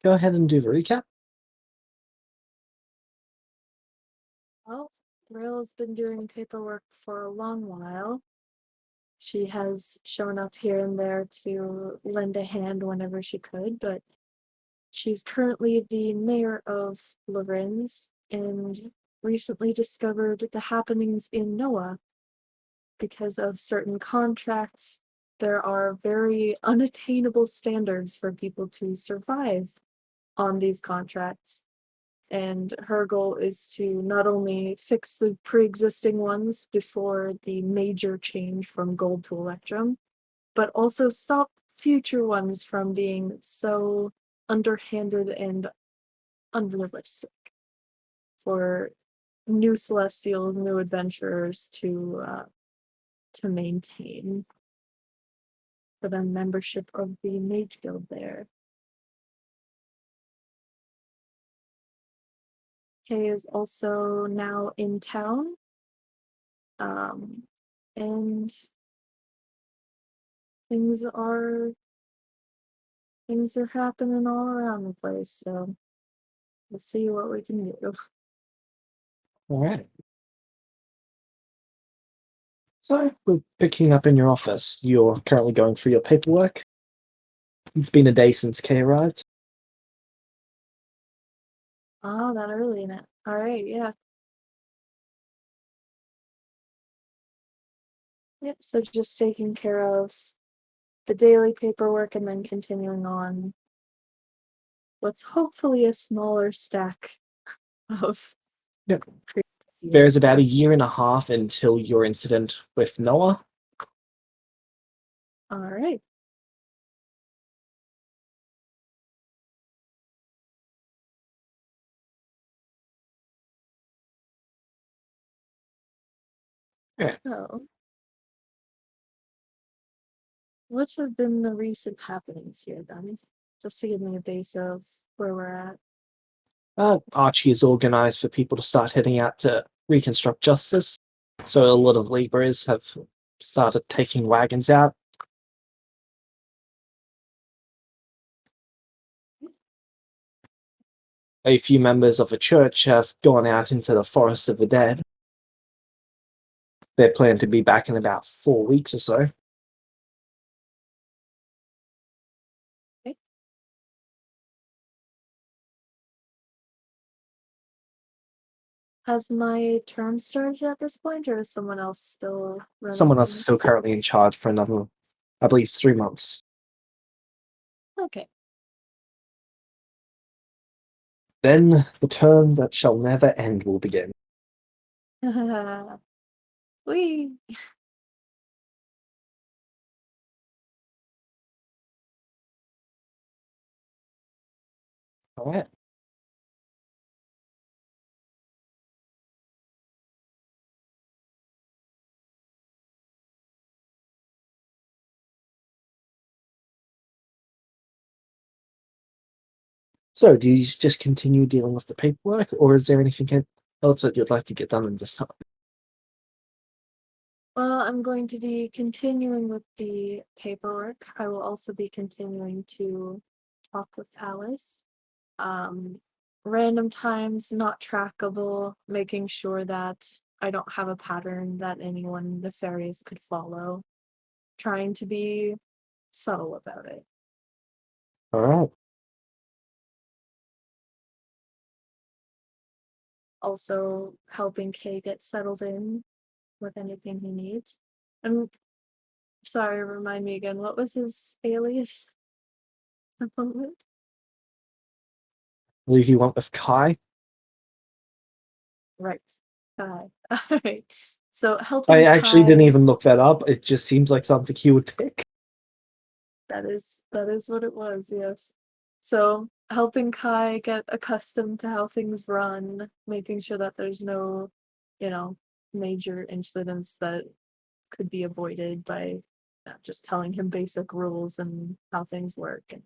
go ahead and do the recap. Well, Rill's been doing paperwork for a long while. She has shown up here and there to lend a hand whenever she could, but she's currently the mayor of Lorenz and recently discovered the happenings in Noah. Because of certain contracts, there are very unattainable standards for people to survive on these contracts. And her goal is to not only fix the pre-existing ones before the major change from gold to electrum, but also stop future ones from being so underhanded and unrealistic for new celestials, new adventurers to maintain for the membership of the Mage Guild there. Kay is also now in town. And things are happening all around the place, so we'll see what we can do. All right. So we're picking up in your office. You're currently going through your paperwork. It's been a day since Kay arrived. Oh, that early in it. All right, yeah. Yep, so just taking care of the daily paperwork and then continuing on what's hopefully a smaller stack of Yep. previous There's years. about a year and a half until your incident with Noah. All right. Yeah. So, what have been the recent happenings here then? Just to give me a base of where we're at. Archie is organized for people to start heading out to reconstruct justice. So a lot of laborers have started taking wagons out. A few members of the church have gone out into the forest of the dead. They plan to be back in about 4 weeks or so. Okay. Has my term started at this point, or is someone else still running Someone else is things? still currently in charge for another, I believe, 3 months. Okay. Then the term that shall never end will begin. Wee. All right. So, do you just continue dealing with the paperwork, or is there anything else that you'd like to get done in this time? Well, I'm going to be continuing with the paperwork. I will also be continuing to talk with Alice. Um, Random times, not trackable, making sure that I don't have a pattern that anyone nefarious could follow. Trying to be subtle about it. All right. Also helping Kay get settled in with anything he needs. And sorry, remind me again, what was his alias? At the moment? I believe you went with Kai. Right. Kai. Alright. So I helping actually didn't Kai, even look that up. It just seems like something he would pick. that is what it was, yes. So helping Kai get accustomed to how things run, making sure that there's no, you know, major incidents that could be avoided by just telling him basic rules and how things work, and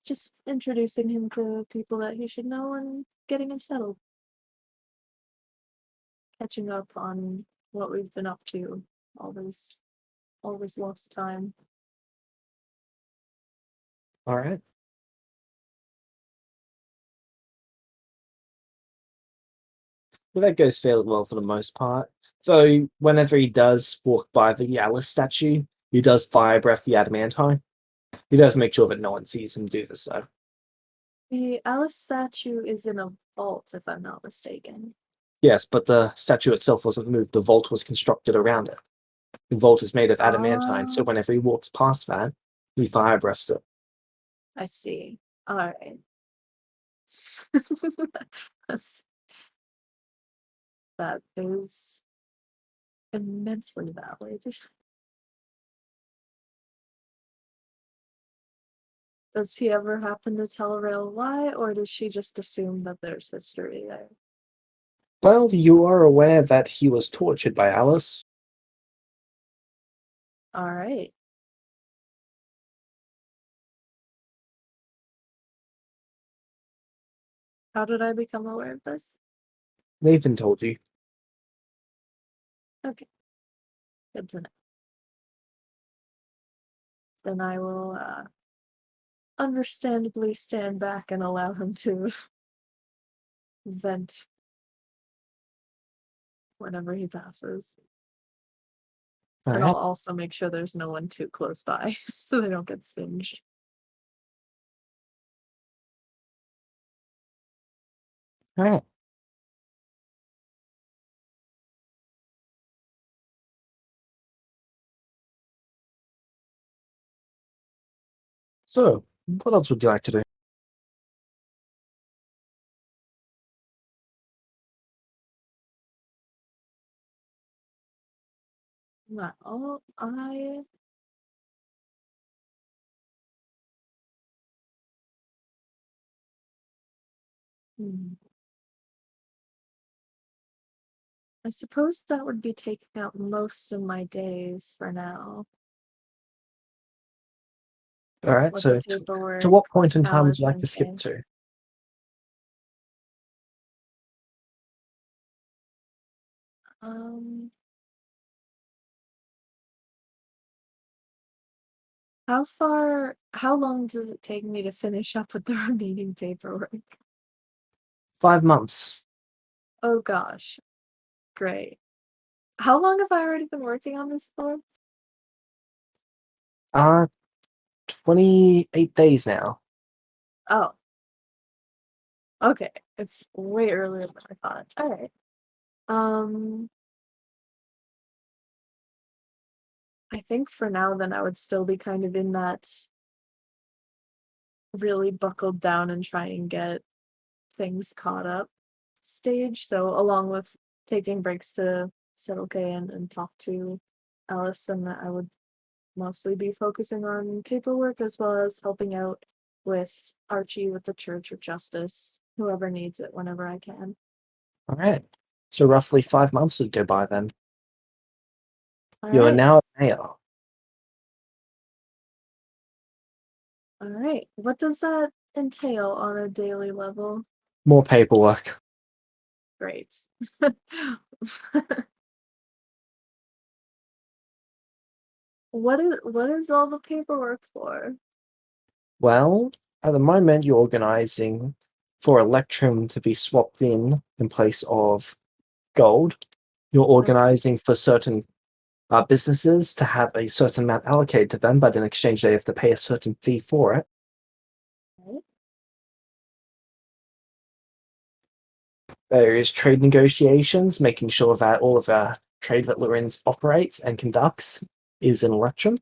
just introducing him to people that he should know and getting him settled. Catching up on what we've been up to all this lost time. All right. But that goes fairly well for the most part. Though whenever he does walk by the Alice statue, he does fire breath the adamantine. He does make sure that no one sees him do this, though. The Alice statue is in a vault, if I'm not mistaken. Yes, but the statue itself wasn't moved. The vault was constructed around it. The vault is made of adamantine, so Oh, whenever he walks past that, he fire breaths it. I see. All right. That's, that is immensely valid. Does he ever happen to tell Rail why, or does she just assume that there's history there? Well, you are aware that he was tortured by Alice. All right. How did I become aware of this? Nathan told you. Okay, good to know. Then I will understandably stand back and allow him to vent whenever he passes. All And right. I'll also make sure there's no one too close by so they don't get singed. All right. So, what else would you like to do? Well, I hmm, I suppose that would be taking out most of my days for now. All right. With the So, to paperwork, what point in time would Alice you like and to skip Kay. to? Um, how long does it take me to finish up with the remaining paperwork? 5 months. Oh gosh, great. How long have I already been working on this for? Uh, 28 days now. Oh, okay. It's way earlier than I thought. All right. Um, I think for now, then I would still be kind of in that really buckled down and try and get things caught up stage. So along with taking breaks to settle Kay and talk to Alice, and that I would mostly be focusing on paperwork as well as helping out with Archie with the Church of Justice, whoever needs it whenever I can. All right. So, roughly 5 months would go by then. All You are right. now a mayor. All right. What does that entail on a daily level? More paperwork. Great. What is all the paperwork for? Well, at the moment, you're organizing for Electrum to be swapped in place of gold. You're Okay. organizing for certain businesses to have a certain amount allocated to them, but in exchange, they have to pay a certain fee for it. There is trade negotiations, making sure that all of our trade that Lorenz operates and conducts is in Electrum.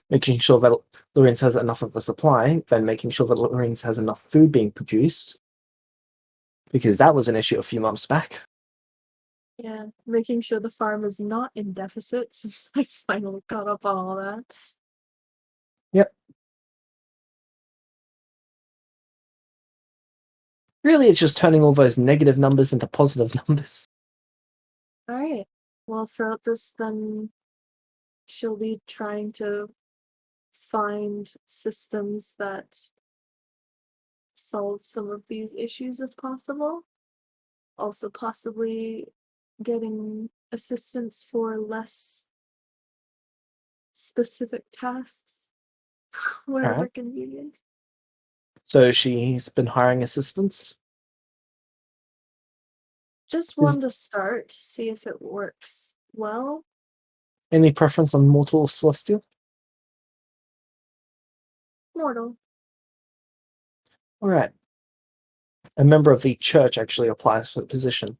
Making sure that Lorenz has enough of the supply, then making sure that Lorenz has enough food being produced, because that was an issue a few months back. Yeah, making sure the farm is not in deficit since I finally caught up on all that. Yep. Really, it's just turning all those negative numbers into positive numbers. All right. Well, throughout this, then she'll be trying to find systems that solve some of these issues if possible. Also, possibly getting assistance for less specific tasks All wherever right. convenient. So she's been hiring assistants. Just Is one to start to see if it works well. any preference on mortal or celestial? Mortal. All right. A member of the church actually applies for the position.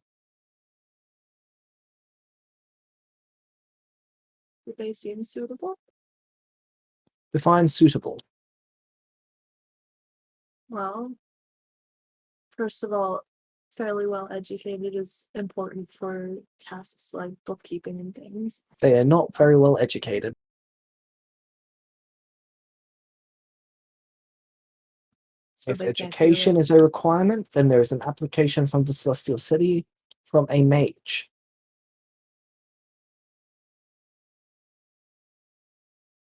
Do they seem suitable? Define suitable. Well, first of all, fairly well educated is important for tasks like bookkeeping and things. They are not very well educated. So If they can't do education it. is a requirement, then there is an application from the Celestial City from a mage.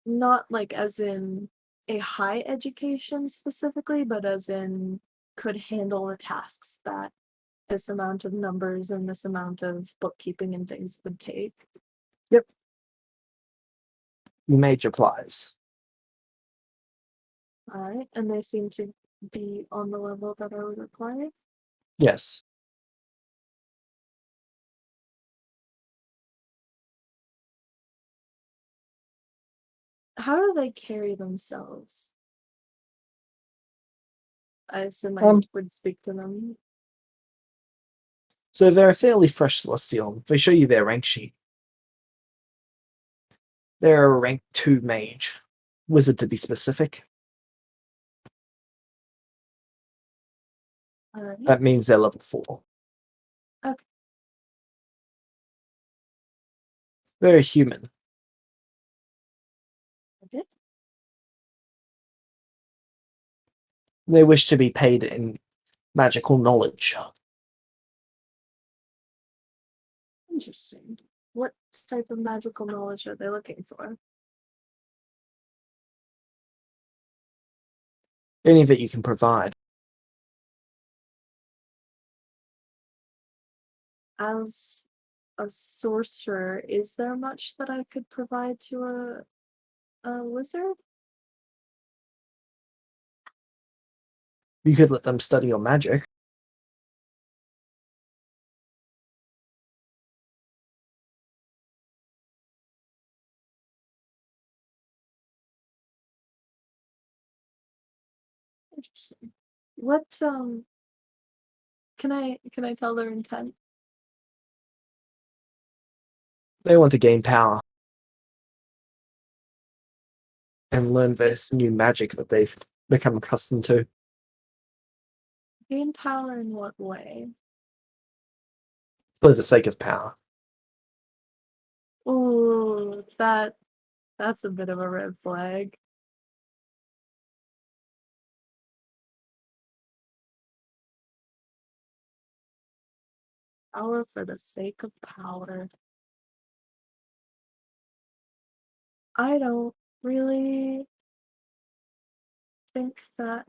Not like as in a high education specifically, but as in could handle the tasks that this amount of numbers and this amount of bookkeeping and things would take. Yep. Mage applies. All right, and they seem to be on the level that I would require. Yes. How do they carry themselves? I assume I Um, would speak to them. so they're a fairly fresh Celestial. They show you their rank sheet. They're a rank 2 mage. Wizard to be specific. All right. That means they're level 4. Okay. They're a human. Okay. They wish to be paid in magical knowledge. Interesting. What type of magical knowledge are they looking for? Any that you can provide. As a sorcerer, is there much that I could provide to a wizard? You could let them study your magic. Interesting. What can I tell their intent? They want to gain power and learn this new magic that they've become accustomed to. Gain power in what way? For the sake of power. Ooh, that's a bit of a red flag. Power for the sake of power. I don't really think that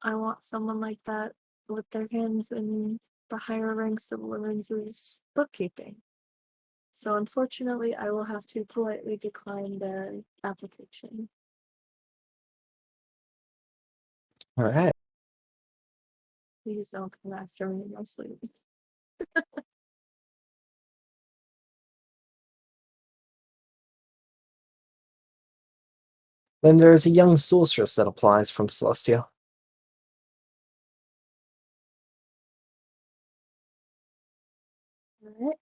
I want someone like that with their hands in the higher ranks of Lorenzo's bookkeeping. So unfortunately, I will have to politely decline their application. All right. Please don't come after me in my sleep. Then there is a young sorceress that applies from Celestia. Alright.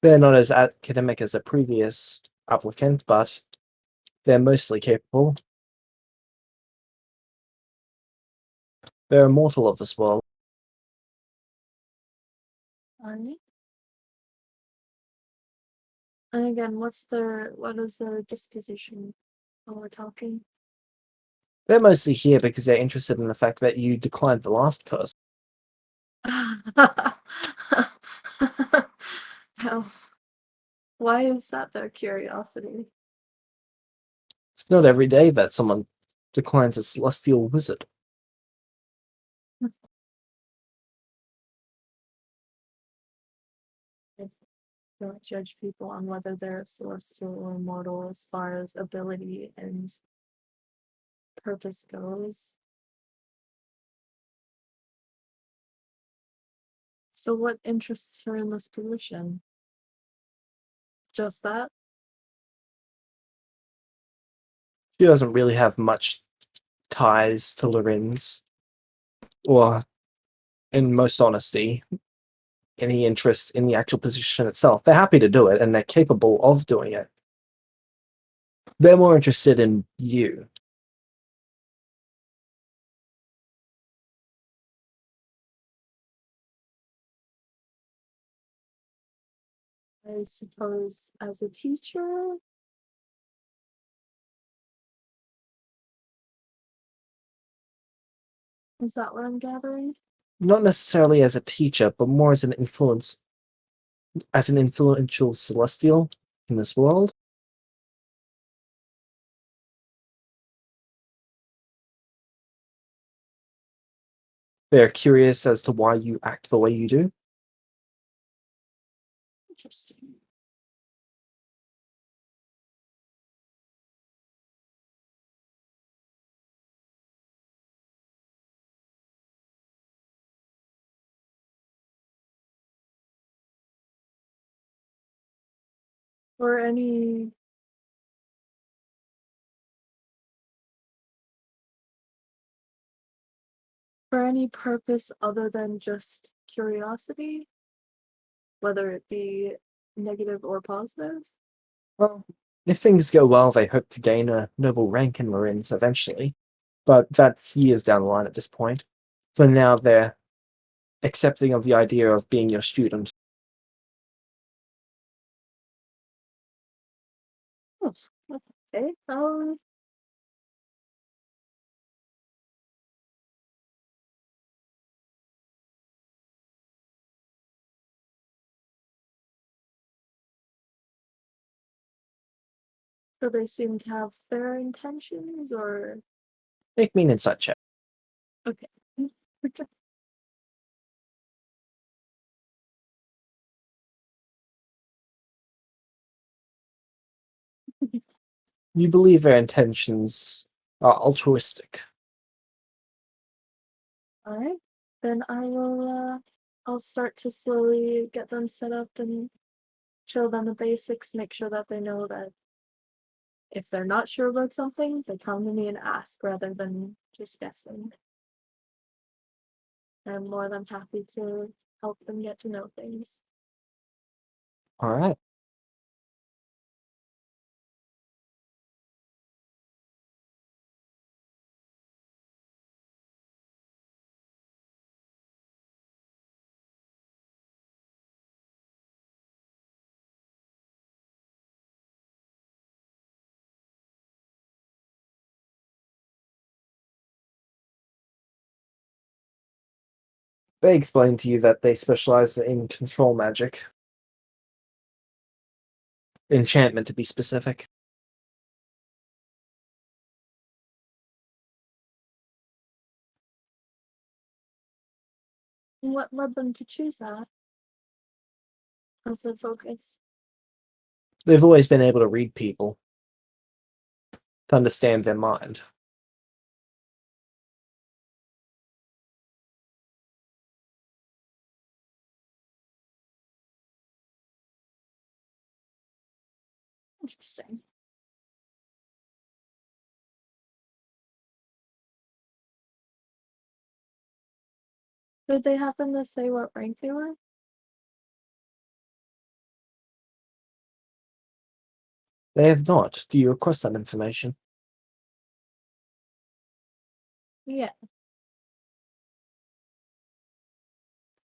They're not as academic as a previous applicant, but they're mostly capable. They're immortal of this world. Alright. And again, what is their disposition when we're talking? They're mostly here because they're interested in the fact that you declined the last person. How, why is that their curiosity? It's not every day that someone declines a celestial wizard. I don't judge people on whether they're celestial or mortal as far as ability and purpose goes. So what interests her in this position? Just that? She doesn't really have much ties to Lorenz, or, in most honesty, any interest in the actual position itself. They're happy to do it, and they're capable of doing it. They're more interested in you. I suppose as a teacher? Is that what I'm gathering? Not necessarily as a teacher, but more as an influential celestial in this world. They're curious as to why you act the way you do. Interesting. For any purpose other than just curiosity, whether it be negative or positive? Well, if things go well, they hope to gain a noble rank in Lorenz eventually, but that's years down the line at this point. For now, they're accepting of the idea of being your student. Oh, okay. So they seem to have fair intentions, or Make me an insight check. okay. You believe their intentions are altruistic. All right, then I'll start to slowly get them set up and show them the basics, make sure that they know that if they're not sure about something, they come to me and ask rather than just guessing. I'm more than happy to help them get to know things. All right. They explain to you that they specialize in control magic. Enchantment, to be specific. What led them to choose that as their focus? They've always been able to read people, to understand their mind. Interesting. Did they happen to say what rank they were? They have not. Do you request that information? Yeah.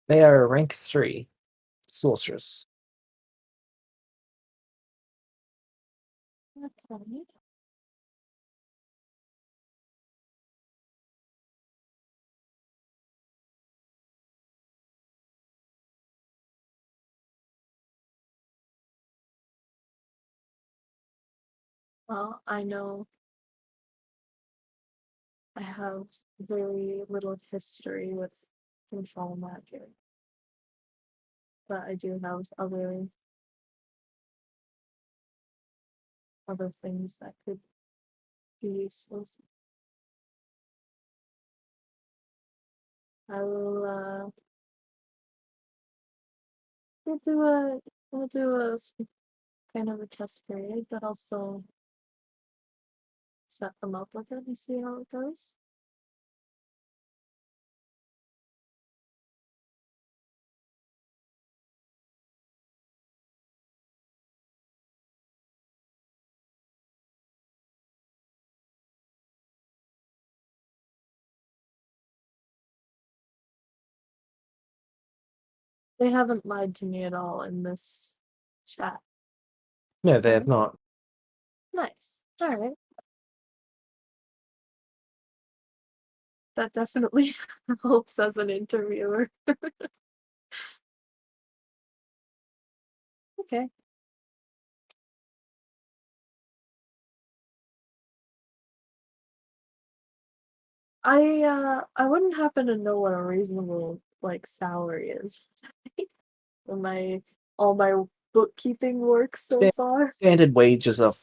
They are a rank 3 sorceress. Okay. Well, I know I have very little history with control magic, but I do have other things that could be useful. I will we'll do a kind of a test period, but I'll still set them up with it and see how it goes. They haven't lied to me at all in this chat. No, they have not. Nice. All right. That definitely helps as an interviewer. Okay. I wouldn't happen to know what a reasonable like salary is. In all my bookkeeping work so far. Standard wages are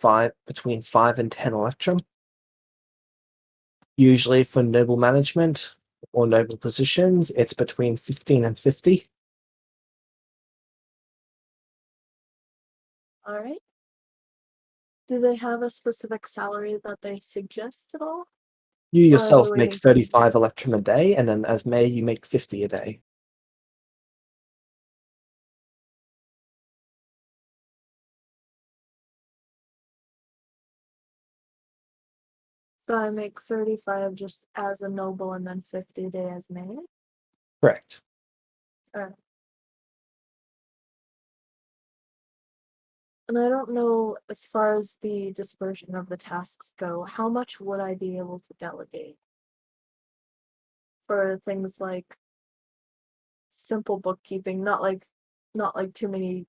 between 5 and 10 electrum. Usually for noble management or noble positions, it's between 15 and 50. All right. Do they have a specific salary that they suggest at all? You Or are they yourself make waiting for me? 35 electrum a day, and then as mayor, you make 50 a day. So I make 35 just as a noble and then 50 a day as mayor? Correct. Alright. And I don't know, as far as the dispersion of the tasks go, how much would I be able to delegate? For things like simple bookkeeping, not like too many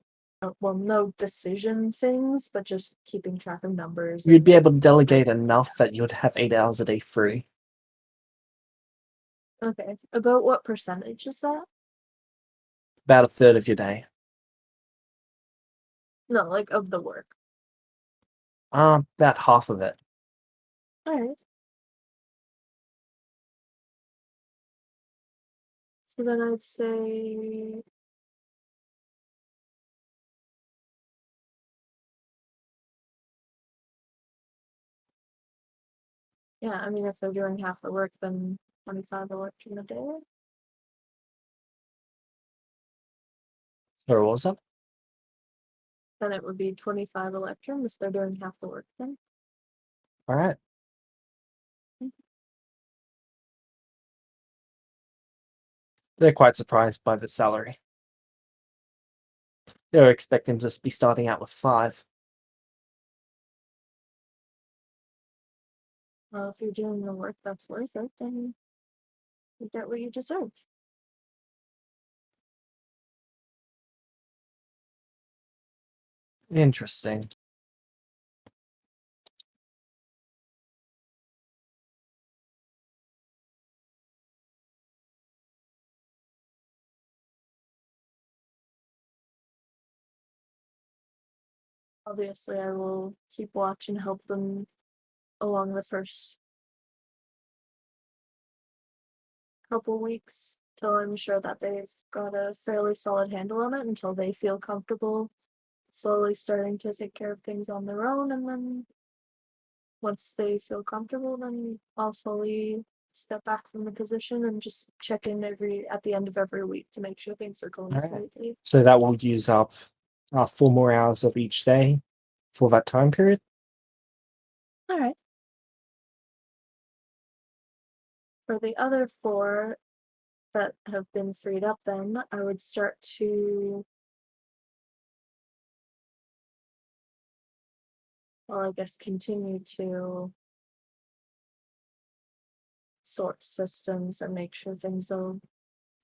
well, no decision things, but just keeping track of numbers. You'd be able to delegate enough that you'd have 8 hours a day free. Okay. About what percentage is that? About a third of your day. No, like of the work. About half of it. Alright. So then I'd say yeah, I mean if they're doing half the work then 25 electron a day. Sorry, what was that? Then it would be 25 electron if they're doing half the work then. All right. They're quite surprised by the salary. They're expecting to be starting out with 5. Well, if you're doing the work that's worth it, then you get what you deserve. Interesting. Obviously, I will keep watch and help them along the first couple weeks till I'm sure that they've got a fairly solid handle on it until they feel comfortable slowly starting to take care of things on their own. And then once they feel comfortable, then I'll fully step back from the position and just check in at the end of every week to make sure things are going All right. smoothly. So that will use up 4 more hours of each day for that time period. All right. For the other 4 that have been freed up, then I would start to, well, I guess continue to sort systems and make sure things are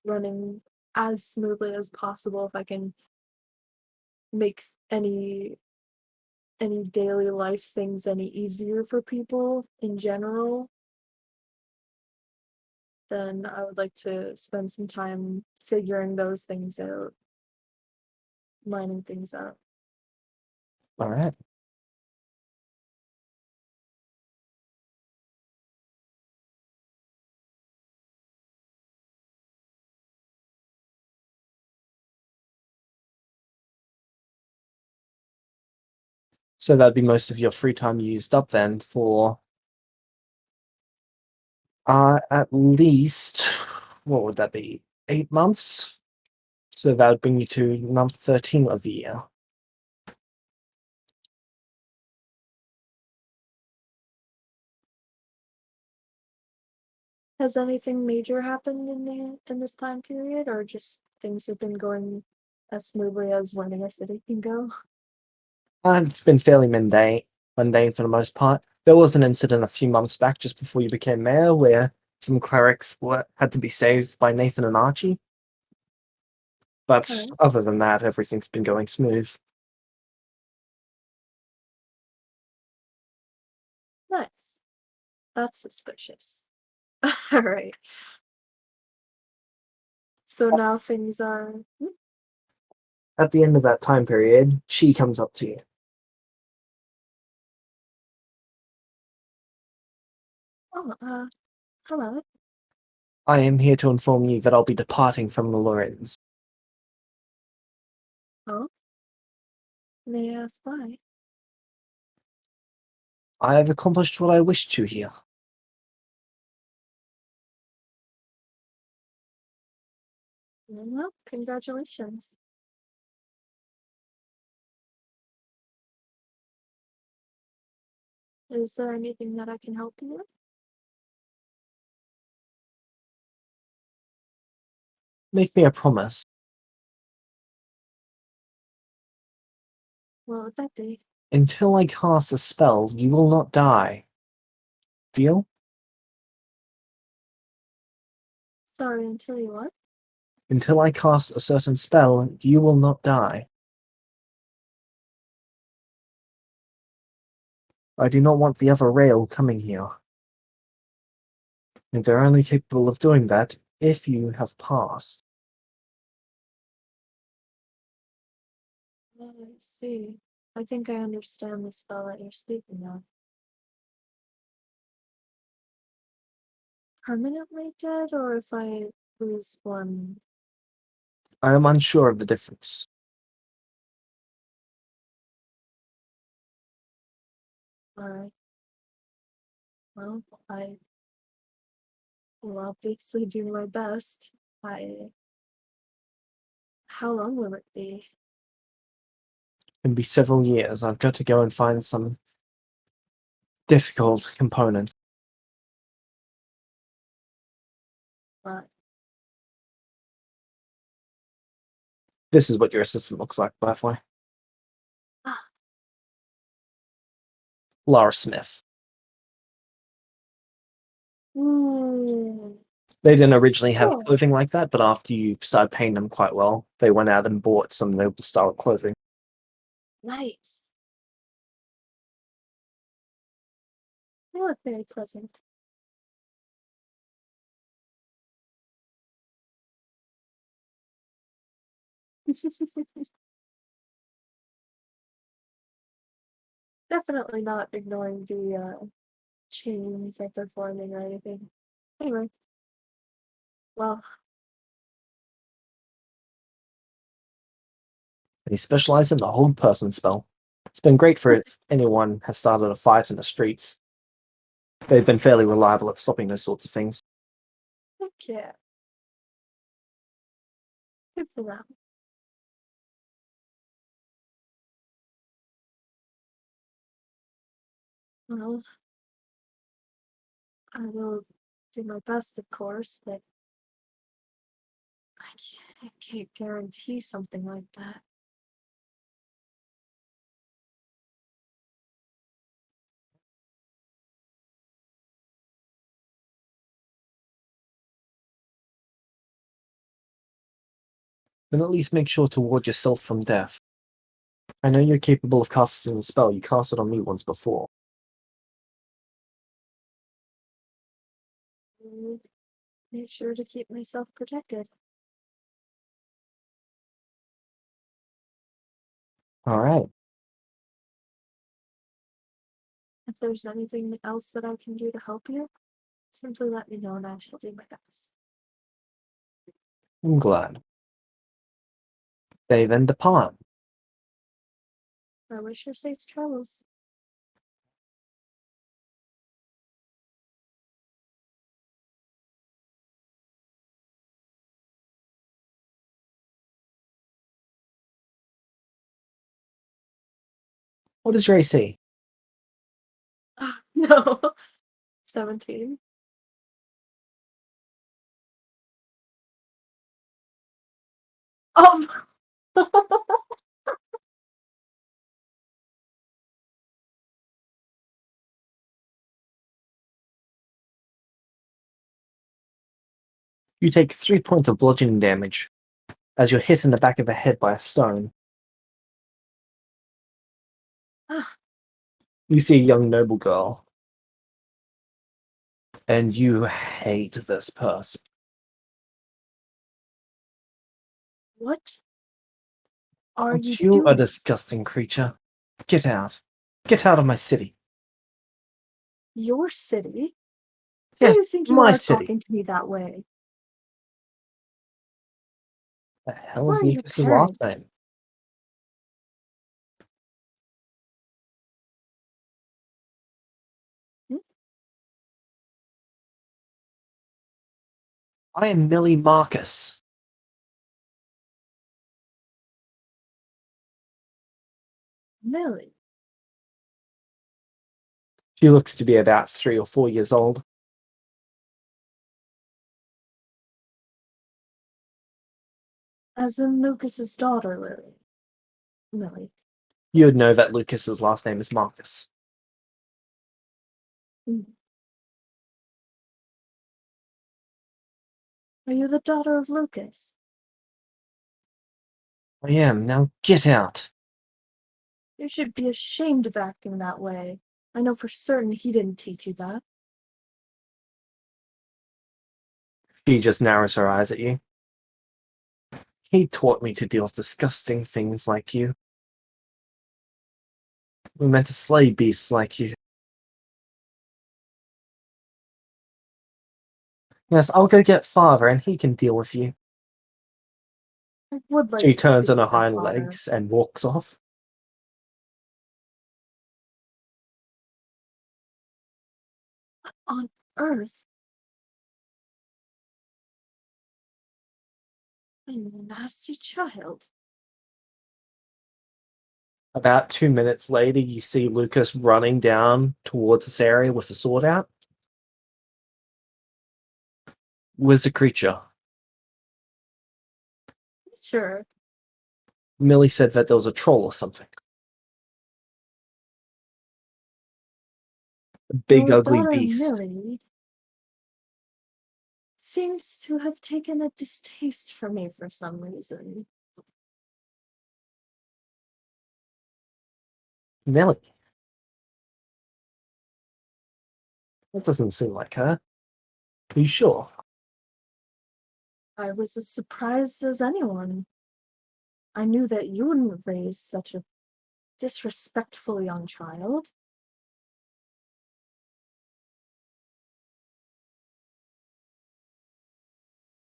running as smoothly as possible. If I can make any daily life things any easier for people in general, then I would like to spend some time figuring those things out, lining things up. All right. So that'd be most of your free time used up then for at least what would that be? 8 months? So that would bring you to month 13 of the year. Has anything major happened in this time period, or just things have been going as smoothly as running a city can go? It's been fairly mundane for the most part. There was an incident a few months back, just before you became mayor, where some clerics had to be saved by Nathan and Archie. But Alright, other than that, everything's been going smooth. nice. That's suspicious. Alright. So now things are. At the end of that time period, she comes up to you. Oh, hello. I am here to inform you that I'll be departing from the Lorenz. Oh, may I ask why? I have accomplished what I wished to here. Well, congratulations. Is there anything that I can help you with? Make me a promise. What would that be? Until I cast a spell, you will not die. Deal? Sorry, until you what? Until I cast a certain spell, you will not die. I do not want the other rail coming here. And they're only capable of doing that if you have passed. Oh, I see. I think I understand the spell that you're speaking of. Permanently dead, or if I lose one? I am unsure of the difference. Alright. Well, I will obviously do my best. How long will it be? It'll be several years. I've got to go and find some difficult components. But This is what your assistant looks like, by the way. ah, Lara Smith. ooh, They didn't originally have cool. clothing like that, but after you started paying them quite well, they went out and bought some noble style clothing. Nice. They look very pleasant. Definitely not ignoring the chains that they're forming or anything. Anyway, well, They specialize in the hold person spell. It's been great for if anyone has started a fight in the streets. They've been fairly reliable at stopping those sorts of things. heck yeah. Good for them. Well, I will do my best, of course, but I can't guarantee something like that. Then at least make sure to ward yourself from death. I know you're capable of casting a spell. You cast it on me once before. Mm, make sure to keep myself protected. Alright. If there's anything else that I can do to help you, simply let me know and I shall do my best. I'm glad. They then depart. I wish her safe travels. What is your AC? No. 17. Oh! You take 3 points of bludgeoning damage as you're hit in the back of the head by a stone. Ah, You see a young noble girl, and you hate this person. what are you Aren't you a doing? disgusting creature? Get out. Get out of my city. Your city? Who do Yes, you think you my are city. talking to me that way? The hell Where is are your Lucas's last parents? name? Hmm? I am Millie Marcus. Millie. She looks to be about 3 or 4 years old. As in Lucas's daughter, Lily. Millie. You would know that Lucas's last name is Marcus. Hmm. Are you the daughter of Lucas? I am. Now get out. You should be ashamed of acting that way. I know for certain he didn't teach you that. She just narrows her eyes at you. He taught me to deal with disgusting things like you. We meant to slay beasts like you. Yes, I'll go get father and he can deal with you. I would like She to turns speak on her with your hind father. legs and walks off. On Earth? A nasty child. About 2 minutes later, you see Lucas running down towards this area with the sword out. Where's the creature? Sure. Millie said that there was a troll or something. A big, Your ugly daughter beast. Millie seems to have taken a distaste for me for some reason. Millie? That doesn't seem like her. Are you sure? I was as surprised as anyone. I knew that you wouldn't raise such a disrespectful young child.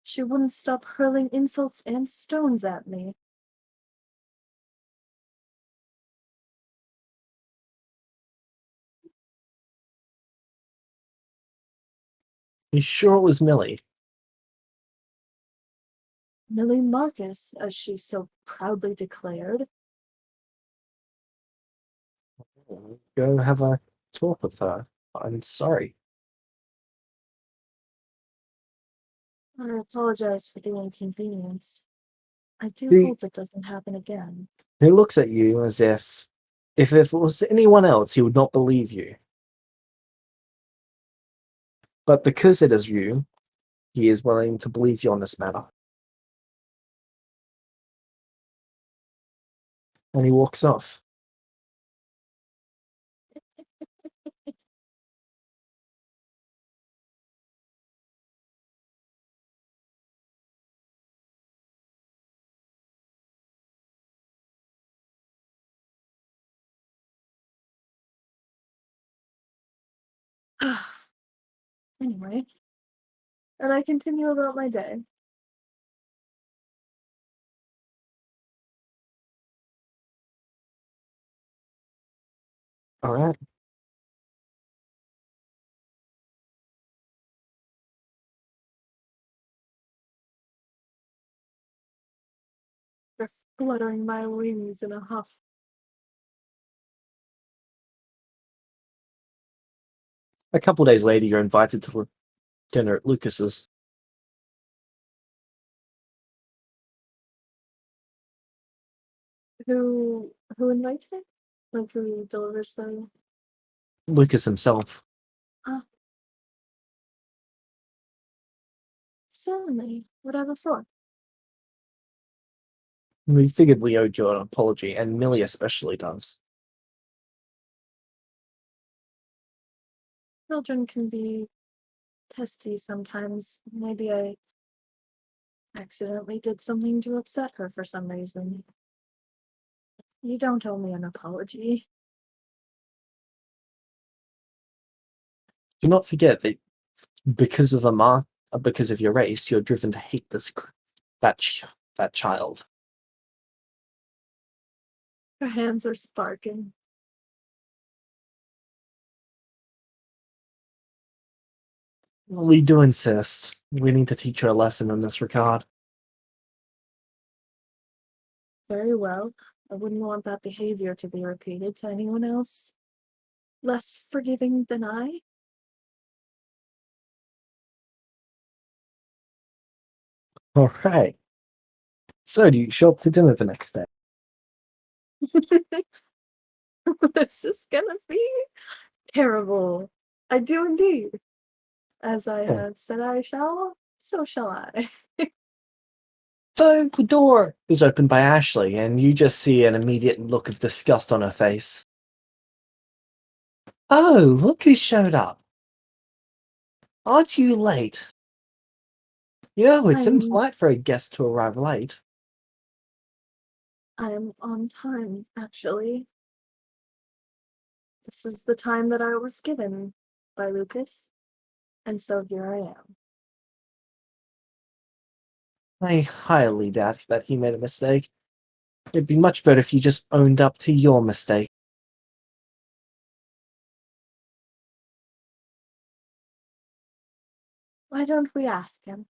She wouldn't stop hurling insults and stones at me. Are you sure it was Millie? Millie Marcus, as she so proudly declared. Go have a talk with her. I'm sorry. I apologize for the inconvenience. I do He, hope it doesn't happen again. he looks at you as if it was anyone else, he would not believe you. But because it is you, he is willing to believe you on this matter. And he walks off. Anyway, and I continue about my day. All right. For fluttering my wings in a huff. A couple days later, you're invited to dinner at Lucas's. Who invites me? Like who delivers the Lucas himself. ah, certainly. Whatever for. We figured we owed you an apology, and Millie especially does. Children can be testy sometimes. Maybe I accidentally did something to upset her for some reason. You don't owe me an apology. Do not forget that because of because of your race, you're driven to hate that that child. Her hands are sparking. We do insist. We need to teach her a lesson in this regard. Very well. I wouldn't want that behavior to be repeated to anyone else. Less forgiving than I? All right. So, do you show up to dinner the next day? This is gonna be terrible. I do indeed. As I Yeah. have said I shall, so shall I. So, the door is opened by Ashley, and you just see an immediate look of disgust on her face. Oh, look who showed up. Aren't you late? You know, it's I'm impolite for a guest to arrive late. I'm on time, actually. This is the time that I was given by Lucas, and so here I am. I highly doubt that he made a mistake. It'd be much better if you just owned up to your mistake. Why don't we ask him?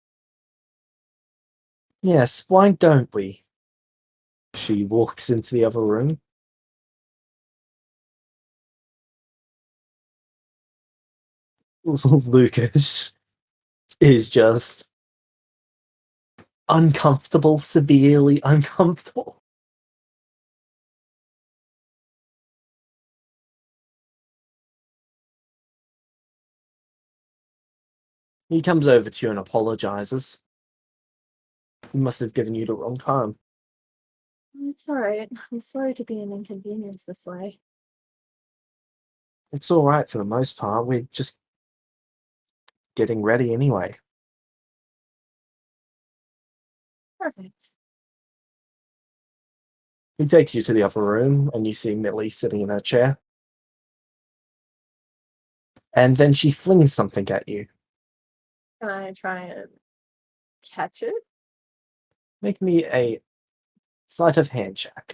Yes, why don't we? She walks into the other room. Lucas is just uncomfortable, severely uncomfortable. He comes over to you and apologizes. He must have given you the wrong time. It's all right. I'm sorry to be an inconvenience this way. It's all right for the most part. We're just getting ready anyway. Perfect. He takes you to the other room, and you see Millie sitting in her chair. And then she flings something at you. Can I try and catch it? Make me a sleight of hand check.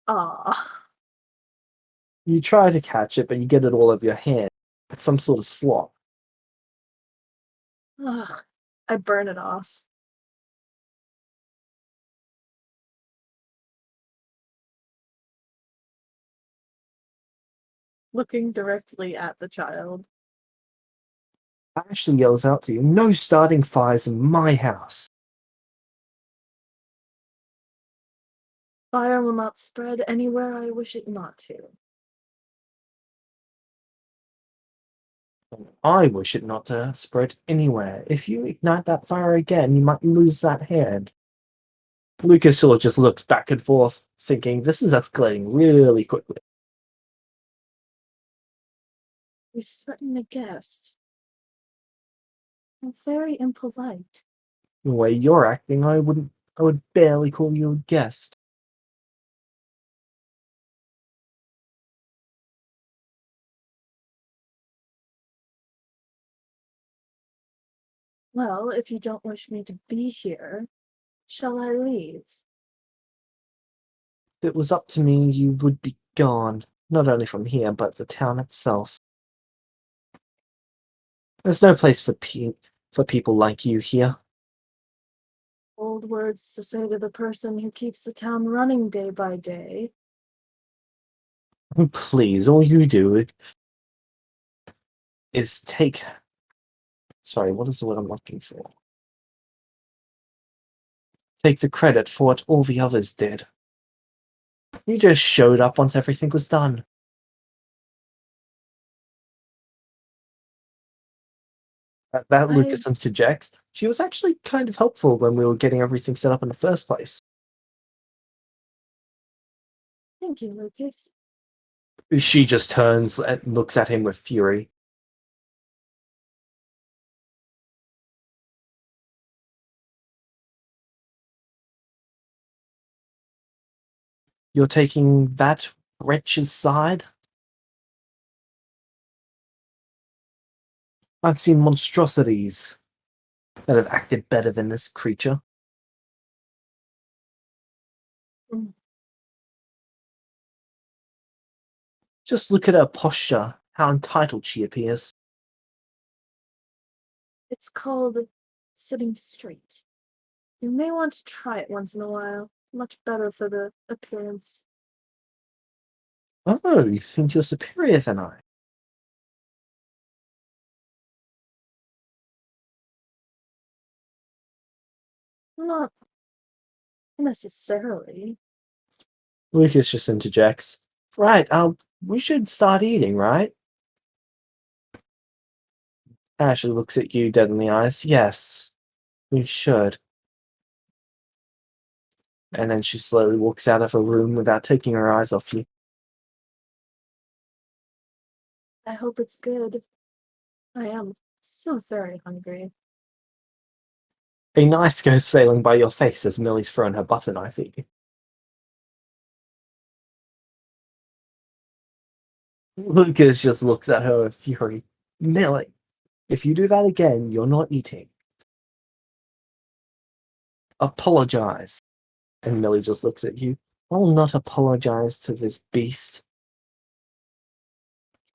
Ah. You try to catch it, but you get it all over your hand. It's some sort of slop. Ugh. I burn it off. Looking directly at the child. Ashley yells out to you, "No starting fires in my house." Fire will not spread anywhere I wish it not to. I wish it not to spread anywhere. If you ignite that fire again, you might lose that hand. Lucas sort of just looks back and forth, thinking this is escalating really quickly. You threaten a guest. I'm very impolite. The way you're acting, I would barely call you a guest. Well, if you don't wish me to be here, shall I leave? it was up to me, you would be gone. Not only from here, but the town itself. There's no place for people like you here. Old words to say to the person who keeps the town running day by day. Please, all you do is take. Sorry, what is the word I'm looking for? Take the credit for what all the others did. You just showed up once everything was done. At that, I Lucas interjects. She was actually kind of helpful when we were getting everything set up in the first place. thank you, Lucas. She just turns and looks at him with fury. You're taking that wretch's side? I've seen monstrosities that have acted better than this creature. Mm. Just look at her posture, how entitled she appears. It's called sitting straight. You may want to try it once in a while. Much better for the appearance. Oh, you think you're superior than I? Not necessarily. Lucas just interjects. Right, we should start eating, right? Ashley looks at you dead in the eyes. Yes, we should. And then she slowly walks out of her room without taking her eyes off you. I hope it's good. I am so very hungry. A knife goes sailing by your face as Millie's thrown her butter knife at you. Lucas just looks at her with fury. Millie, if you do that again, you're not eating. Apologize. And Millie just looks at you. I will not apologize to this beast.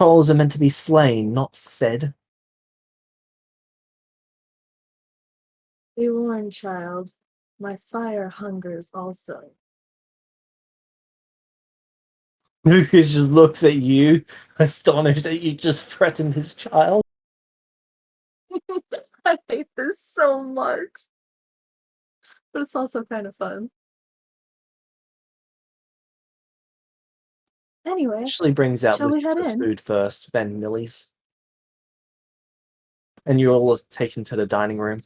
Trolls are meant to be slain, not fed. Be warned, child. My fire hungers also. Lucas just looks at you, astonished that you just threatened his child. I hate this so much. But it's also kind of fun. Anyway, Ashley brings out shall we head Lucas's in? food first, then Millie's. And you're all taken to the dining room.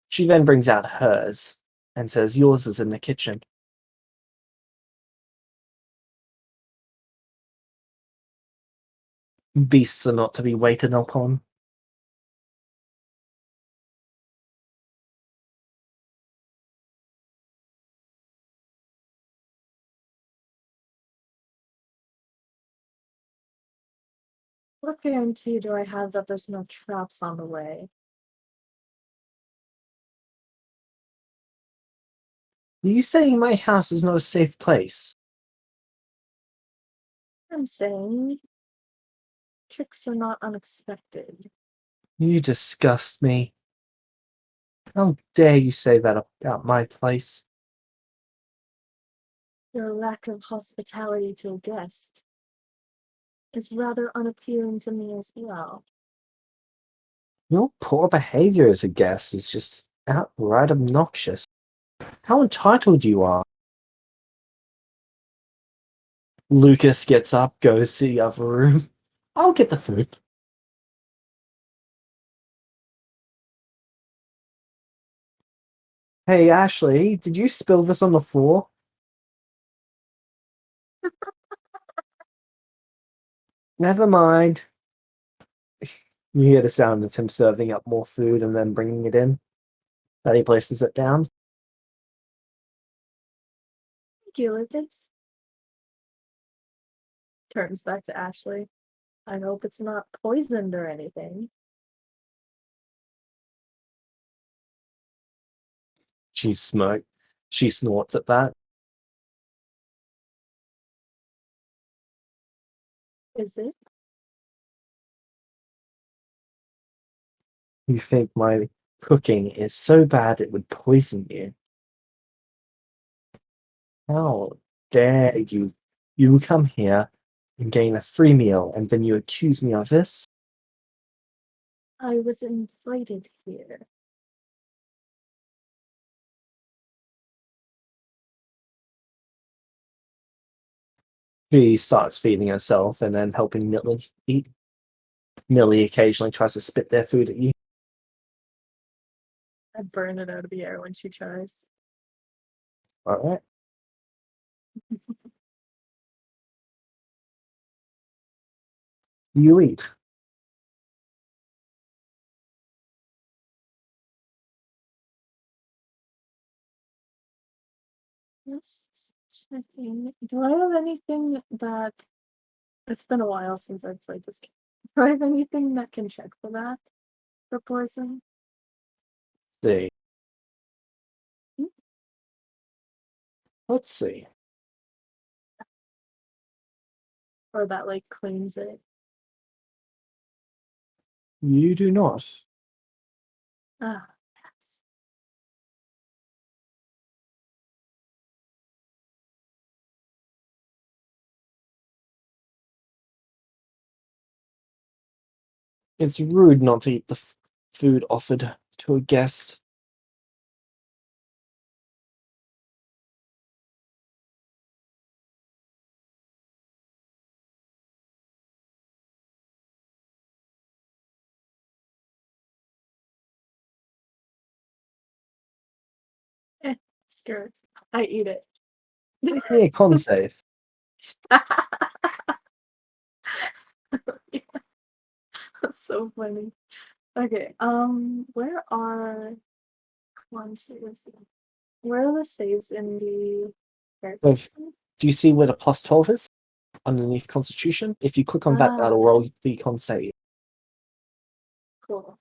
She then brings out hers and says, yours is in the kitchen. Beasts are not to be waited upon. What guarantee do I have that there's no traps on the way? Are you saying my house is not a safe place? I'm saying tricks are not unexpected. You disgust me. How dare you say that about my place? Your lack of hospitality to a guest is rather unappealing to me as well. Your poor behavior as a guest is just outright obnoxious. How entitled you are. Lucas gets up, goes to the other room. I'll get the food. Hey, Ashley, did you spill this on the floor? Never mind. You hear the sound of him serving up more food and then bringing it in. Then he places it down. Thank you, Lucas. Turns back to Ashley. I hope it's not poisoned or anything. She snorts at that. Is it? You think my cooking is so bad it would poison you? How dare you? You come here and gain a free meal, and then you accuse me of this? I was invited here. She starts feeding herself and then helping Millie eat. Millie occasionally tries to spit their food at you. I burn it out of the air when she tries. All right. You eat. Yes, checking. Do I have anything that it's been a while since I've played this game. Do I have anything that can check for that? For poison? See. Hmm? Let's see. Or that like cleans it? You do not. Ah, yes. It's rude not to eat the food offered to a guest. Skirt. I eat it. Make me a con save. Yeah, that's so funny. Okay, where are con saves? Where are the saves in the character Of, sheet? do you see where the plus 12 is? Underneath Constitution? If you click on that, Ah, that'll roll the con save. cool.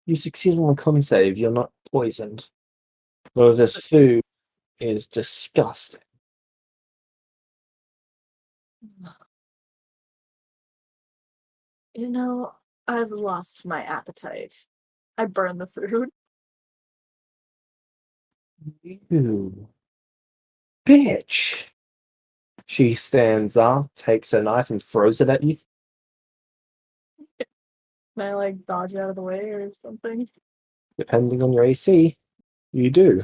You succeed on the con save, you're not poisoned. Though this food is disgusting. You know, I've lost my appetite. I burn the food. You bitch. She stands up, takes her knife, and throws it at you. Can I like dodge out of the way or something? Depending on your AC, you do.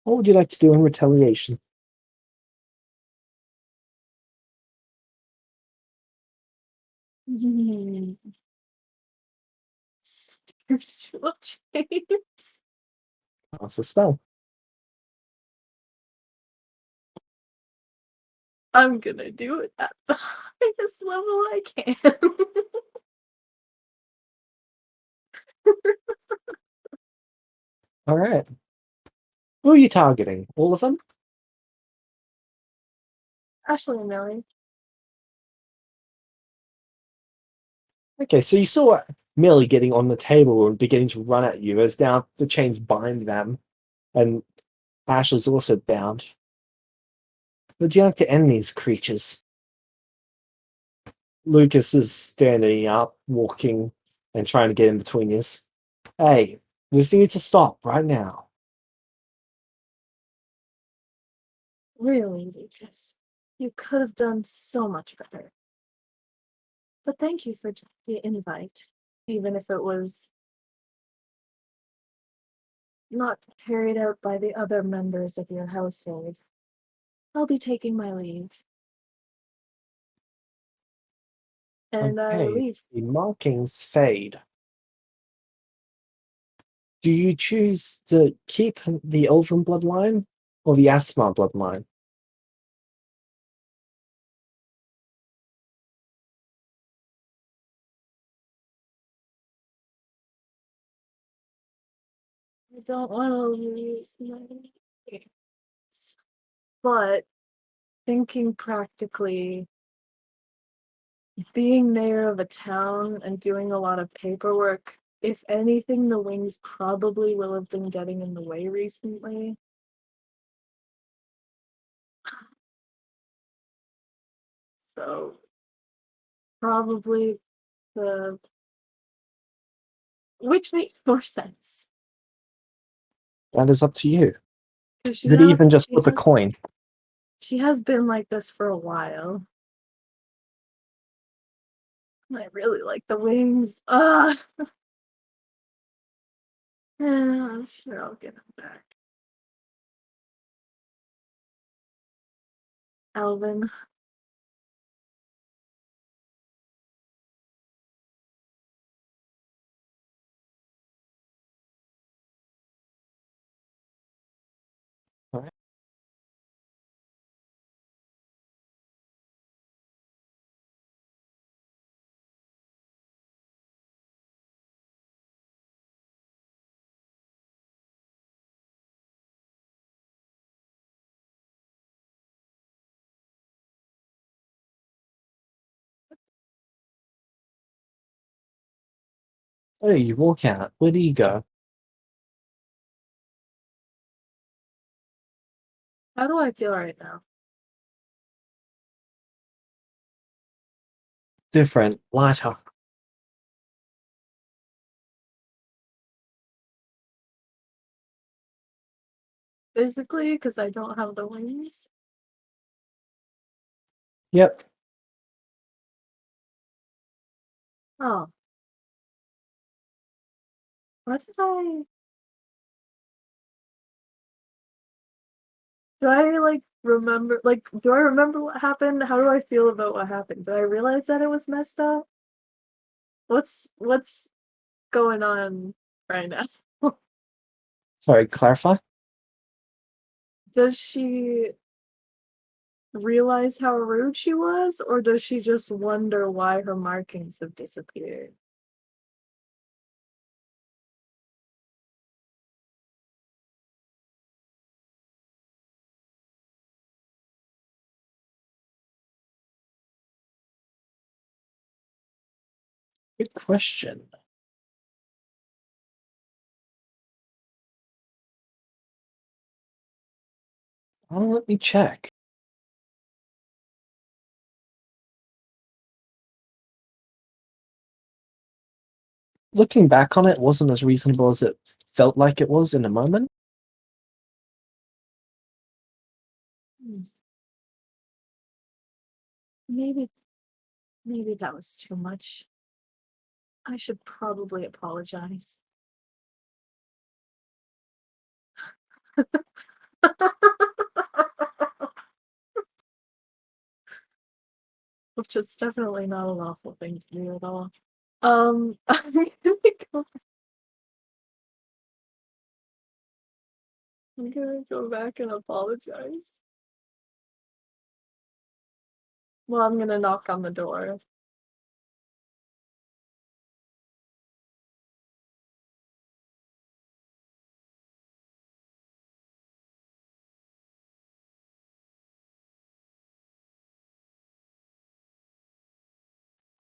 What would you like to do in retaliation? Spiritual chains. Cast a spell. I'm gonna do it at the highest level I can. All right. Who are you targeting? All of them? Ashley and Millie. Okay, so you saw Millie getting on the table and beginning to run at you as now the chains bind them, and Ashley's also bound. Would you like to end these creatures? Lucas is standing up, walking, and trying to get in between you. Hey, this needs to stop right now. Really, Lucas. You could have done so much better. But thank you for the invite, even if it was not carried out by the other members of your household. I'll be taking my leave. And I Okay, leave. the markings fade. Do you choose to keep the Elven bloodline or the Asthma bloodline? I don't want to lose my leaves. But thinking practically, being mayor of a town and doing a lot of paperwork, if anything, the wings probably will have been getting in the way recently. So probably the which makes more sense. That is up to you. 'Cause You could even just flip a coin. she has been like this for a while. I really like the wings. Ah, I'm sure I'll get them back. Alvin. Alright. Oh, you walk out. Where do you go? How do I feel right now? Different. Lighter. Physically, because I don't have the wings. Yep. Oh. What did I do I like remember do I remember what happened? How do I feel about what happened? Do I realize that it was messed up? What's going on right now? Sorry, clarify. Does she realize how rude she was, or does she just wonder why her markings have disappeared? Good question. Let me check. Looking back on it, wasn't as reasonable as it felt like it was in the moment. Hmm. Maybe maybe that was too much. I should probably apologize. Which is definitely not an awful thing to do at all. I'm gonna go, I'm gonna go back and apologize. Well, I'm gonna knock on the door.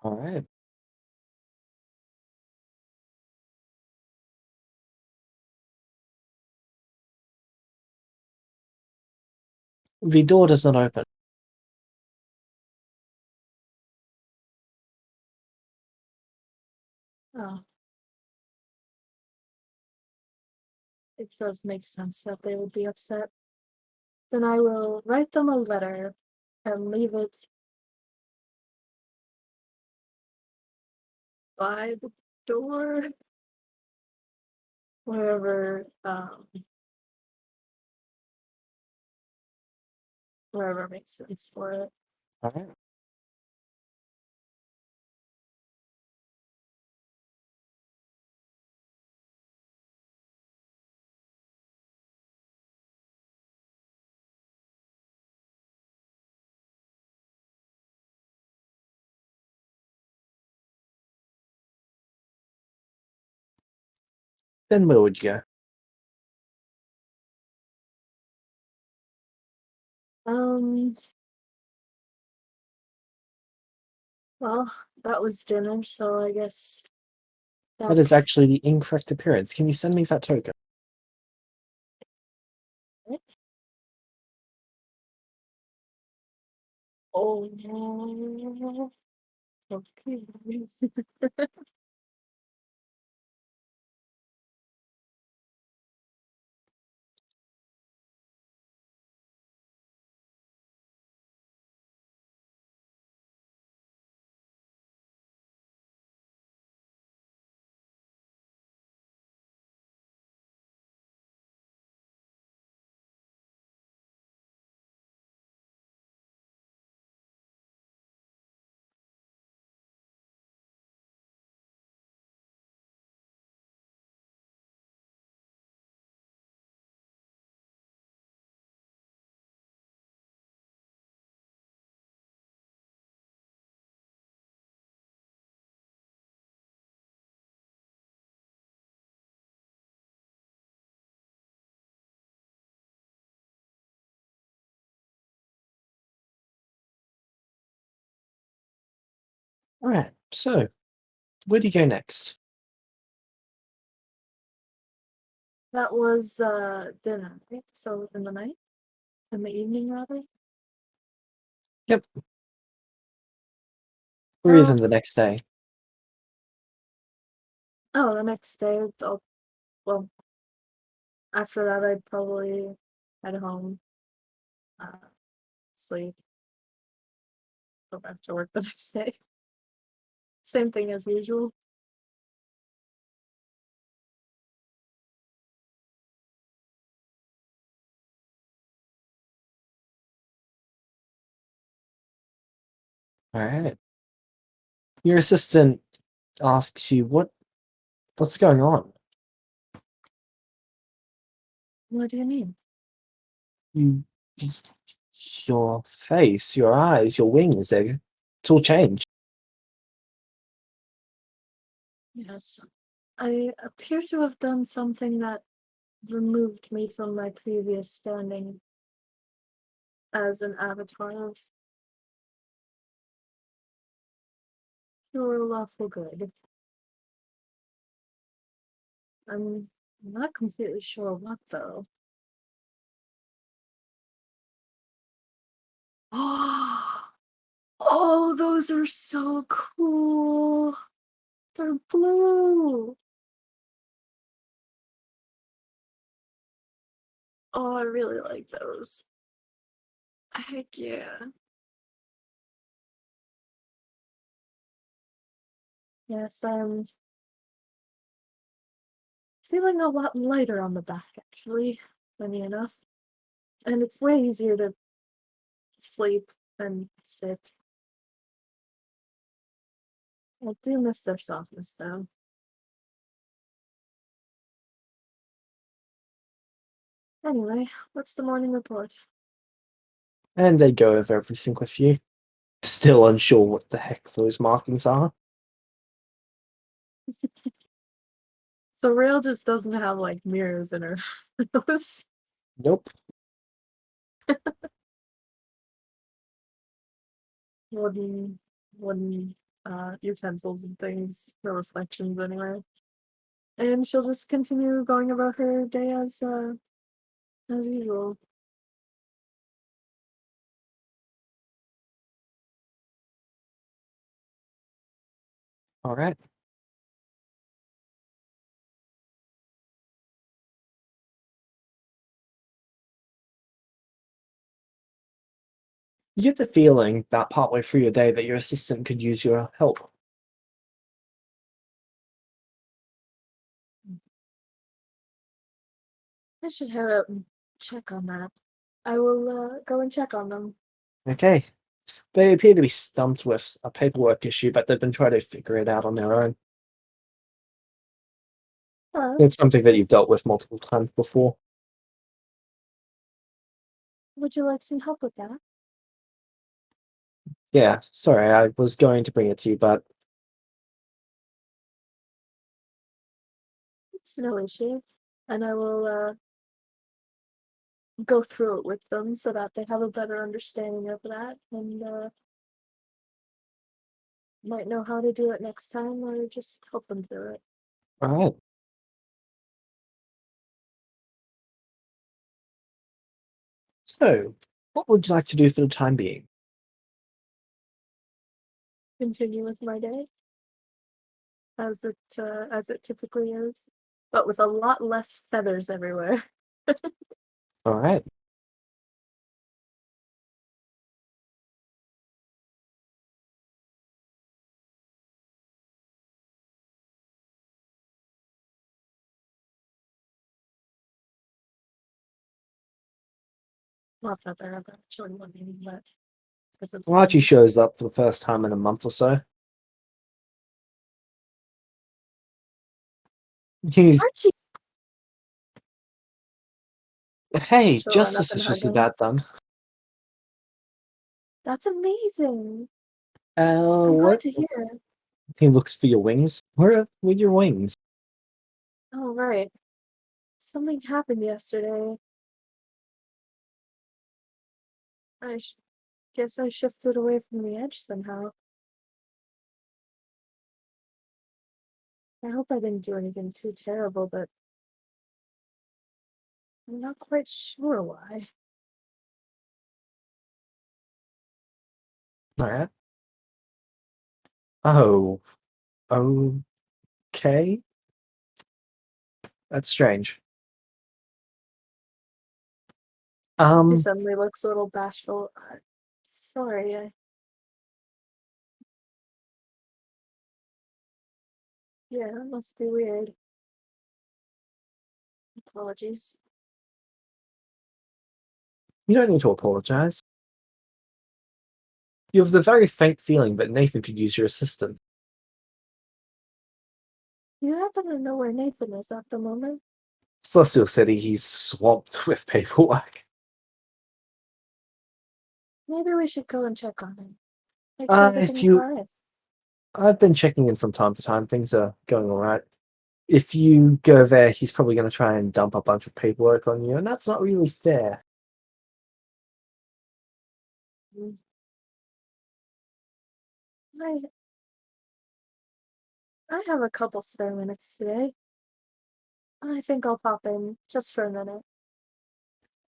All right. The door does not open. Oh, it does make sense that they would be upset. Then I will write them a letter and leave it by the door, wherever, wherever makes sense for it. All right. Then where would you go? Um, well, that was dinner, so I guess That is actually the incorrect appearance. Can you send me that token? Oh no. Okay. All right. So, where do you go next? That was dinner, right? So in the night? In the evening rather? Yep. Or Uh even the next day. oh, the next day well, after that I'd probably head home, uh, sleep, go back to work the next day. Same thing as usual. All right. Your assistant asks you what's going on. What do you mean? You, your face, your eyes, your wings, it's all changed. Yes. I appear to have done something that removed me from my previous standing as an avatar of pure lawful good. I'm not completely sure what though. Oh, those are so cool. They're blue. Oh, I really like those. Heck yeah. Yes, I'm feeling a lot lighter on the back actually, funny enough. And it's way easier to sleep than sit. I do miss their softness though. Anyway, what's the morning report? And they go over everything with you. Still unsure what the heck those markings are. So Rail just doesn't have like mirrors in her nose. Nope. wooden wooden utensils and things for reflections anyway. And she'll just continue going about her day as usual. All right. You get the feeling that partway through your day that your assistant could use your help. I should head out and check on that. I will go and check on them. Okay. They appear to be stumped with a paperwork issue, but they've been trying to figure it out on their own. It's something that you've dealt with multiple times before. Would you like some help with that? Yeah, sorry, I was going to bring it to you, but It's no issue. And I will go through it with them so that they have a better understanding of that and might know how to do it next time or just help them through it. all right. So, what would you like to do for the time being? continue with my day as it typically is, but with a lot less feathers everywhere. All right. Well, not there, but actually one maybe, but because it's Archie been shows up for the first time in a month or so. He's, Archie. hey, She'll run up justice and is hug just him. about done. That's amazing. I'm glad What? to hear. He looks for your wings. Where are your wings? Oh, right. Something happened yesterday. I guess I shifted away from the edge somehow. I hope I didn't do anything too terrible, but I'm not quite sure why. All right. Oh, okay. That's strange. She Um, suddenly looks a little bashful. Sorry, yeah, that must be weird. Apologies. you don't need to apologize. You have the very faint feeling that Nathan could use your assistance. You happen to know where Nathan is at the moment? Celestial City, he's swamped with paperwork. Maybe we should go and check on him. Make sure If everything's you, alright. I've been checking in from time to time. Things are going all right. If you go there, he's probably going to try and dump a bunch of paperwork on you, and that's not really fair. Mm. I I have a couple spare minutes today. I think I'll pop in just for a minute.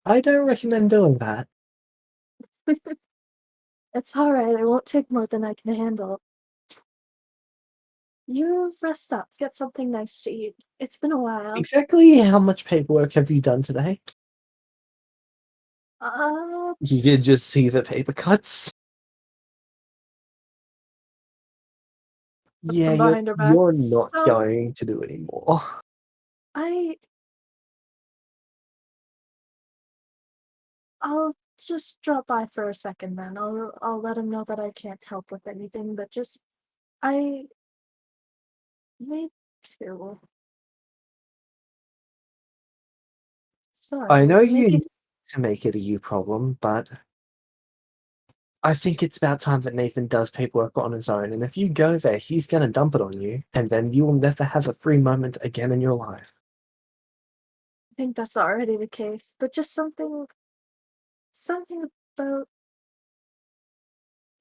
I don't recommend doing that. It's alright, it won't take more than I can handle. You rest up, get something nice to eat. It's been a while. Exactly how much paperwork have you done today? Uh, You can just see the paper cuts. puts Yeah, them you're behind her back. you're not So, going to do anymore. I I'll just drop by for a second then. I'll let him know that I can't help with anything, but just I need to. I know Sorry, you maybe need to make it a you problem, but I think it's about time that Nathan does paperwork on his own. And if you go there, he's going to dump it on you, and then you will never have a free moment again in your life. I think that's already the case, but just something about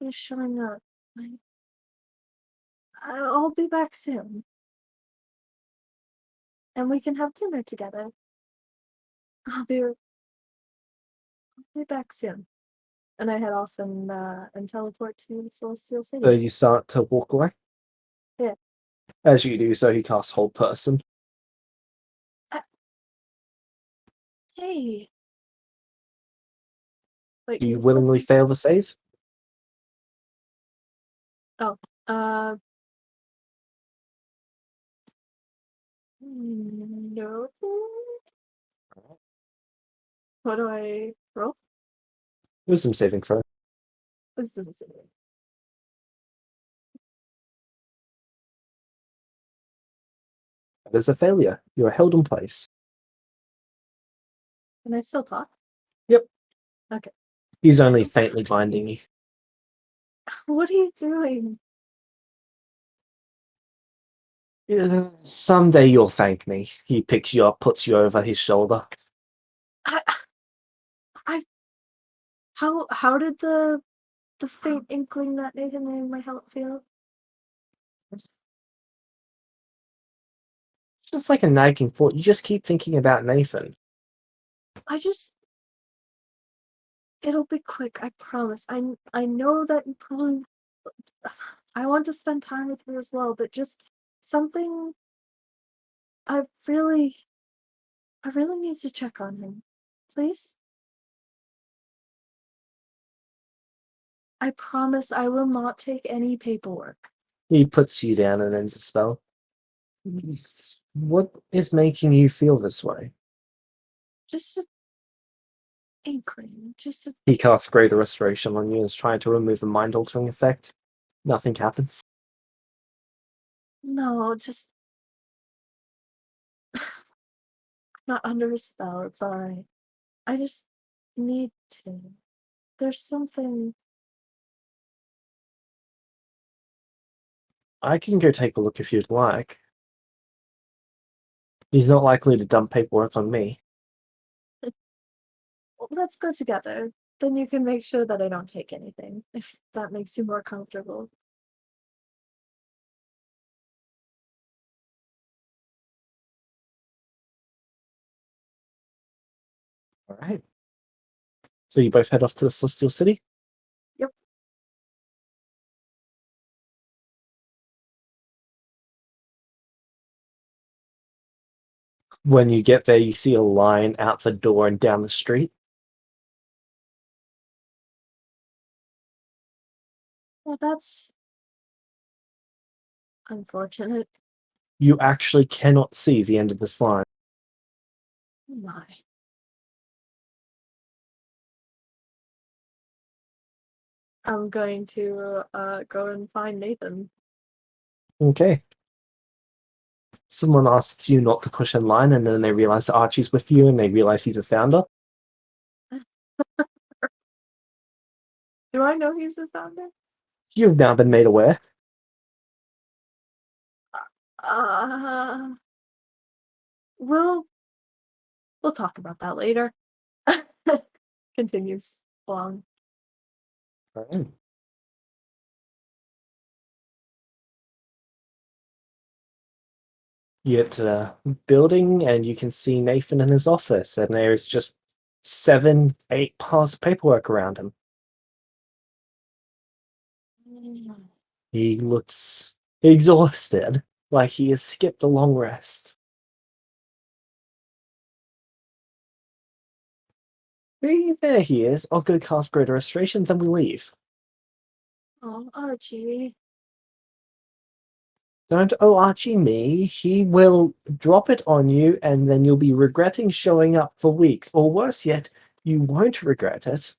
you showing up. I, I'll be back soon, and we can have dinner together. I'll be back soon. And I head off and teleport to the Celestial So City. you start to walk away. Yeah. As you do so, he casts Hold Person. Uh, hey. Wait, Do you you said willingly fail the save? oh. Uh no. What do I roll? Wisdom saving throw. Wisdom saving. That is a failure. You are held in place. Can I still talk? Yep. Okay. He's only faintly binding you. What are you doing? Someday you'll thank me. He picks you up, puts you over his shoulder. I, I how did the faint inkling that Nathan made my help feel? It's just like a nagging thought. You just keep thinking about Nathan. I just it'll be quick, I promise. I know that you probably I want to spend time with you as well, but just something I really I really need to check on him. Please? I promise I will not take any paperwork. He puts you down and ends the spell. What is making you feel this way? Just an inkling. Just a He casts Greater Restoration on you and is trying to remove the mind-altering effect. Nothing happens. no, just not under a spell, it's alright. I just need to. There's something I can go take a look if you'd like. He's not likely to dump paperwork on me. let's go together. Then you can make sure that I don't take anything, if that makes you more comfortable. All right. So you both head off to the Celestial City? Yep. When you get there, you see a line out the door and down the street. Well, that's unfortunate. You actually cannot see the end of this line. Oh my. I'm going to go and find Nathan. Okay. Someone asks you not to push in line, and then they realize that Archie's with you, and they realize he's a founder. Do I know he's the founder? You've now been made aware. Uh, we'll we'll talk about that later. Continues along. Alright. You get to the building, and you can see Nathan in his office, and there's just 7, 8 piles of paperwork around him. He looks exhausted, like he has skipped a long rest. There he is. I'll go cast Greater Restoration, then we leave. Oh, Archie. Don't Archie me. He will drop it on you, and then you'll be regretting showing up for weeks. Or worse yet, you won't regret it.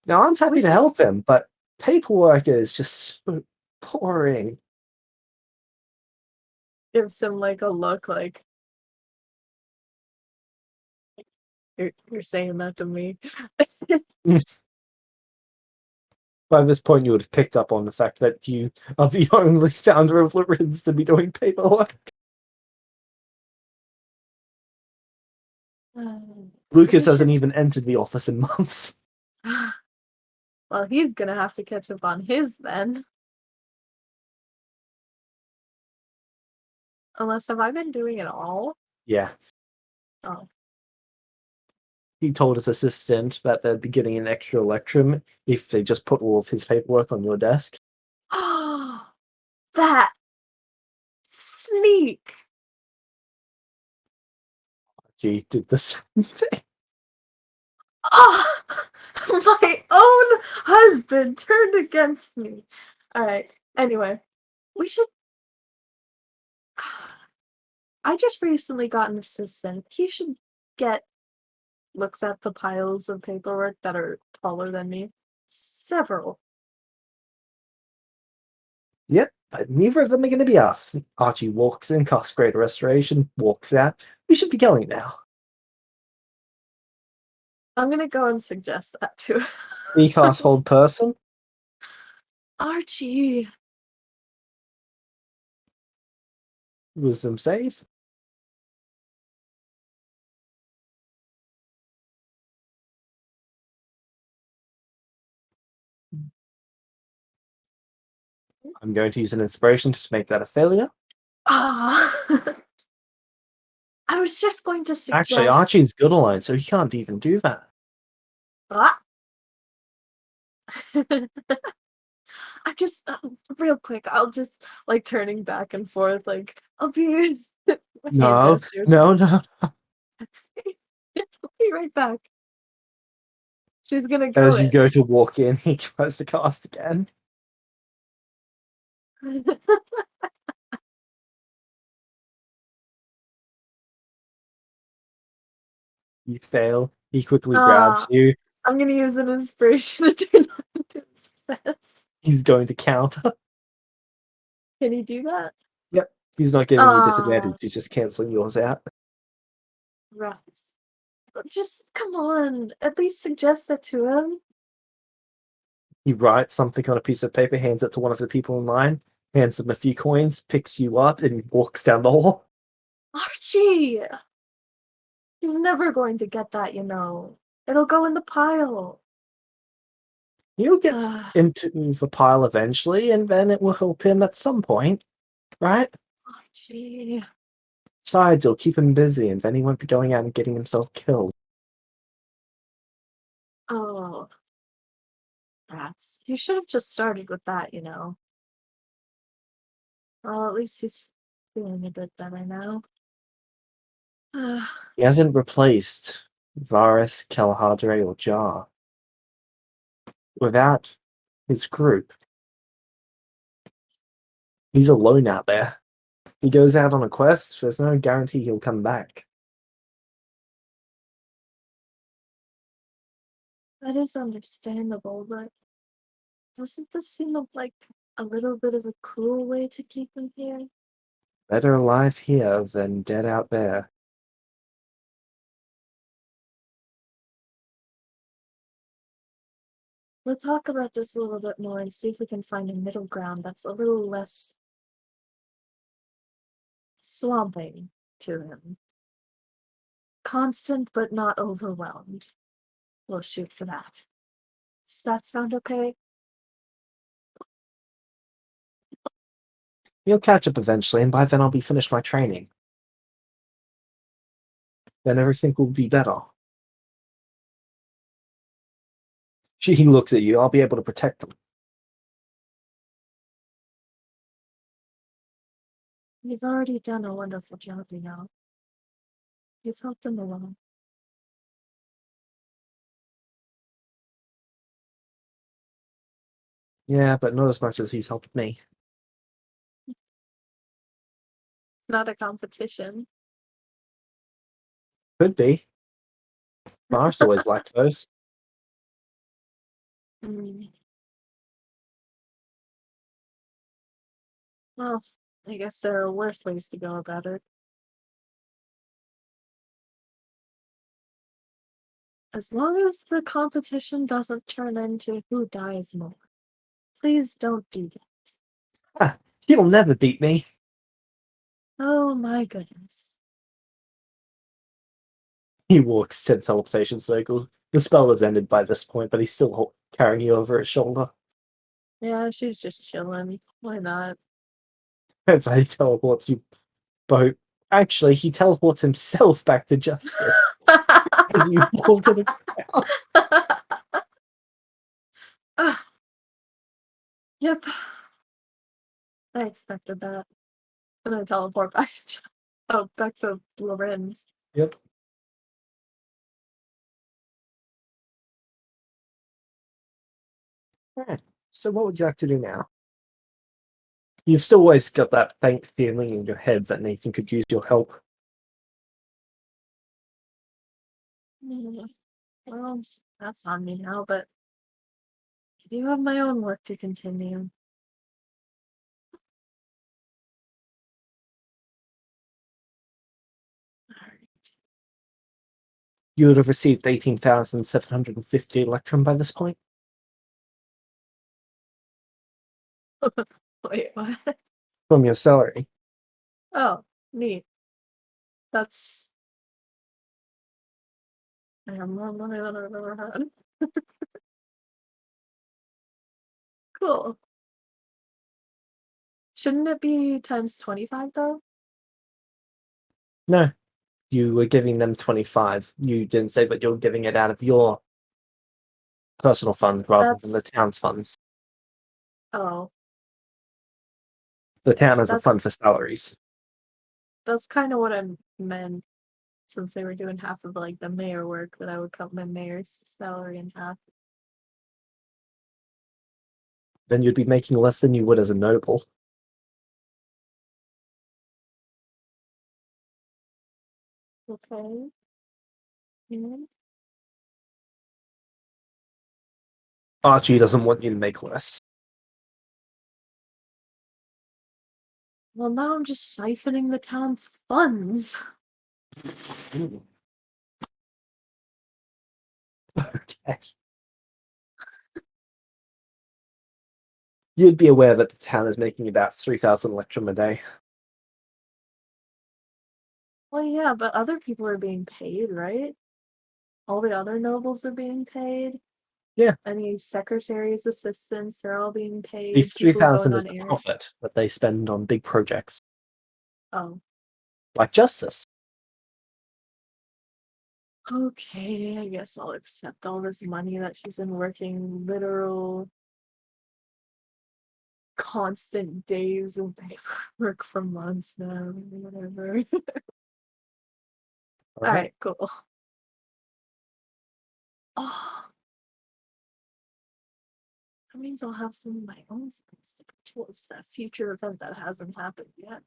Now, I'm happy We to should help him, but paperwork is just so boring. give him like a look like you're saying that to me. By this point, you would have picked up on the fact that you are the only founder of Lorenz to be doing paperwork. Lucas We hasn't should. even entered the office in months. Well, he's gonna have to catch up on his then. Unless have I been doing it all? Yeah. Oh. He told his assistant that they'd be getting an extra electrum if they just put all of his paperwork on your desk. Oh, that sneak. He did the same thing. Oh, my own husband turned against me. All right. Anyway, we should. I just recently got an assistant. He should get looks at the piles of paperwork that are taller than me. Several. Yep, but neither of them are going to be us. Archie walks in, casts Greater Restoration, walks out. We should be going now. I'm gonna go and suggest that to He casts Hold Person. Archie. Wisdom save. I'm going to use an inspiration to make that a failure. Ah. I was just going to Actually, suggest. Archie's good alone, so he can't even do that. Ah. I'm just real quick. I'll just like turning back and forth, like I'll be hand No, gestures. no, no. I'll be right back. She's gonna go As you in. go to walk in, he tries to cast again. You fail. He quickly grabs Ah, you. I'm gonna use an inspiration to turn that into a success. He's going to counter. Can you do that? Yep. He's not giving you Ah, disadvantage. He's just canceling yours out. rats. Just come on. At least suggest it to him. He writes something on a piece of paper, hands it to one of the people in line, hands him a few coins, picks you up, and walks down the hall. Archie! He's never going to get that, you know. It'll go in the pile. He'll get Ah, into the pile eventually, and then it will help him at some point, right? Archie. Besides, it'll keep him busy, and then he won't be going out and getting himself killed. Oh, rats. You should have just started with that, you know. Well, at least he's feeling a bit better now. He hasn't replaced Varus, Kalahadre, or Jar. Without his group, he's alone out there. He goes out on a quest, there's no guarantee he'll come back. That is understandable, but doesn't this seem like a little bit of a cruel way to keep him here? Better alive here than dead out there. We'll talk about this a little bit more and see if we can find a middle ground that's a little less swamping to him. Constant but not overwhelmed. We'll shoot for that. Does that sound okay? He'll catch up eventually, and by then I'll be finished my training. Then everything will be better. He looks at you, I'll be able to protect them. You've already done a wonderful job, you know. You've helped him along. Yeah, but not as much as he's helped me. Not a competition. Could be. Mars always liked those. Mm. Well, I guess there are worse ways to go about it. As long as the competition doesn't turn into who dies more. Please don't do that. Ah, he'll never beat me. Oh my goodness. He walks 10 teleportation circles. The spell has ended by this point, but he's still carrying you over his shoulder. Yeah, she's just chilling. Why not? And then he teleports you both. Actually, he teleports himself back to Justice as you fall to the ground. Ah, yep. I expected that. And I teleport back to back to Lorenz. Yep. Alright, so what would you like to do now? You've still always got that faint feeling in your head that Nathan could use your help. Well, that's on me now, but I do have my own work to continue. Alright. You would have received 18,750 Electrum by this point Wait, what? from your salary. Oh, neat. That's more money than I've ever had. Cool. Shouldn't it be times 25 though? No, you were giving them 25. You didn't say that you're giving it out of your personal funds rather than the That's town's funds. Oh, The town has a that's fund for salaries. that's kind of what I meant. Since they were doing half of like the mayor work, that I would cut my mayor's salary in half. Then you'd be making less than you would as a noble. Okay. Mhm. Archie doesn't want you to make less. Well, now I'm just siphoning the town's funds. Okay. You'd be aware that the town is making about 3,000 electrum a day. Well, yeah, but other people are being paid, right? All the other nobles are being paid. Yeah. Any secretaries, assistants, they're all being The paid. People going 3,000 is on the errands. profit that they spend on big projects, Oh, like justice. okay. I guess I'll accept all this money that she's been working literal constant days of paperwork for months now. Whatever. All All right. right, cool. Oh, that means I'll have some of my own funds to put towards that future event that hasn't happened yet.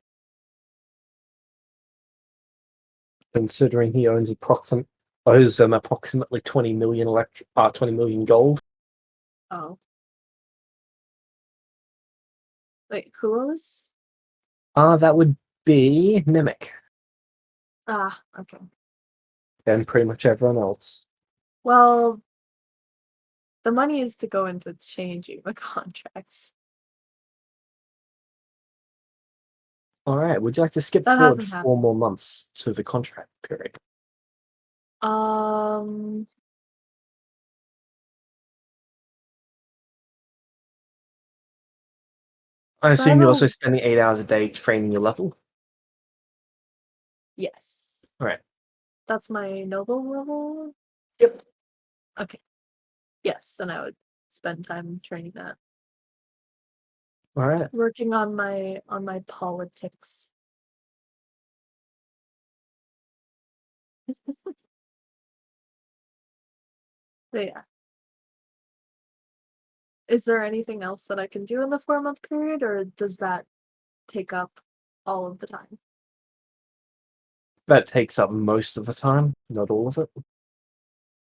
Considering he owes them approximately 20 million 20 million gold. Oh, wait, who else? That would be Mimic Ah, okay. and pretty much everyone else. Well, the money is to go into changing the contracts. All right. Would you like to skip That forward hasn't 4 more months to the contract period? happened. I So I assume have you're a also spending 8 hours a day training your level. yes. All right. That's my noble level. Yep. Okay. Yes, then I would spend time training that. All right. Working on my politics. But yeah. Is there anything else that I can do in the 4 month period, or does that take up all of the time? That takes up most of the time, not all of it.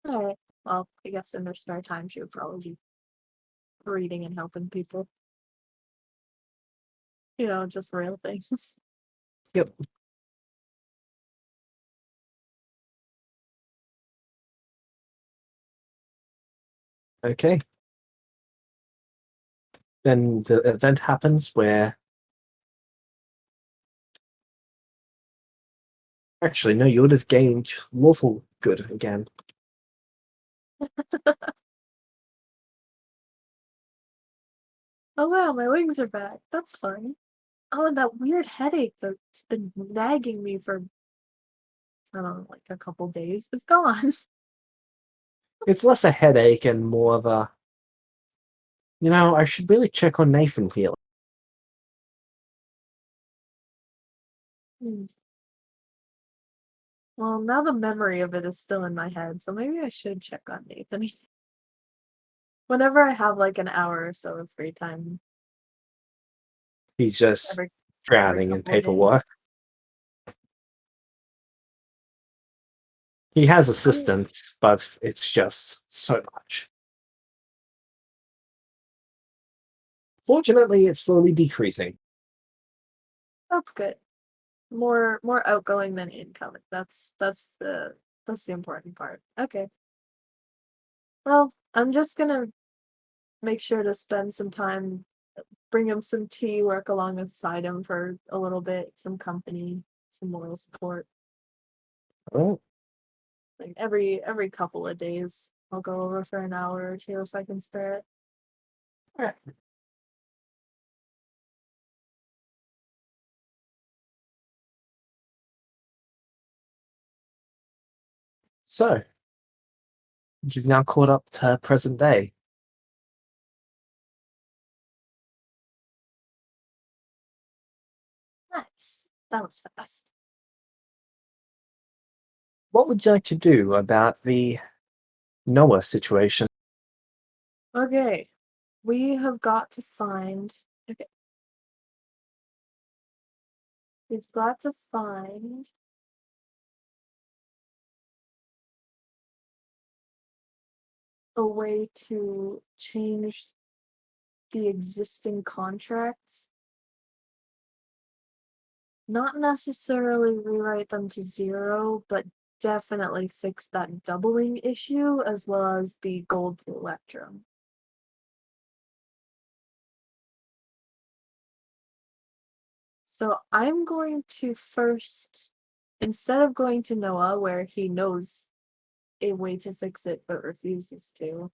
Alright. Well, I guess in their spare time she would probably be reading and helping people. Just real things. Yep. Okay. Then the event happens where actually no, you would have gained lawful good again. Oh wow, my wings are back. That's fun. Oh, and that weird headache that's been nagging me for, I don't know, like a couple days is gone. It's less a headache and more of a I should really check on Nathan here. Hmm. Well, now the memory of it is still in my head, so maybe I should check on Nathan. Whenever I have like an hour or so of free time, He's just every every drowning in couple of days. paperwork. He has I mean, assistants, but it's just so much. Fortunately, it's slowly decreasing. that's good. More outgoing than incoming. That's the important part. Okay. Well, I'm just gonna make sure to spend some time, bring him some tea, work alongside him for a little bit, some company, some moral support. Oh, Like every couple of days, I'll go over for an hour or two if I can spare it. all right. So, you've now caught up to present day. That was fast. What would you like to do about the Noah situation? Okay. We have got to find. Okay. We've got to find a way to change the existing contracts. Not necessarily rewrite them to 0, but definitely fix that doubling issue as well as the gold to electrum. So I'm going to first, instead of going to Noah where he knows a way to fix it but refuses to,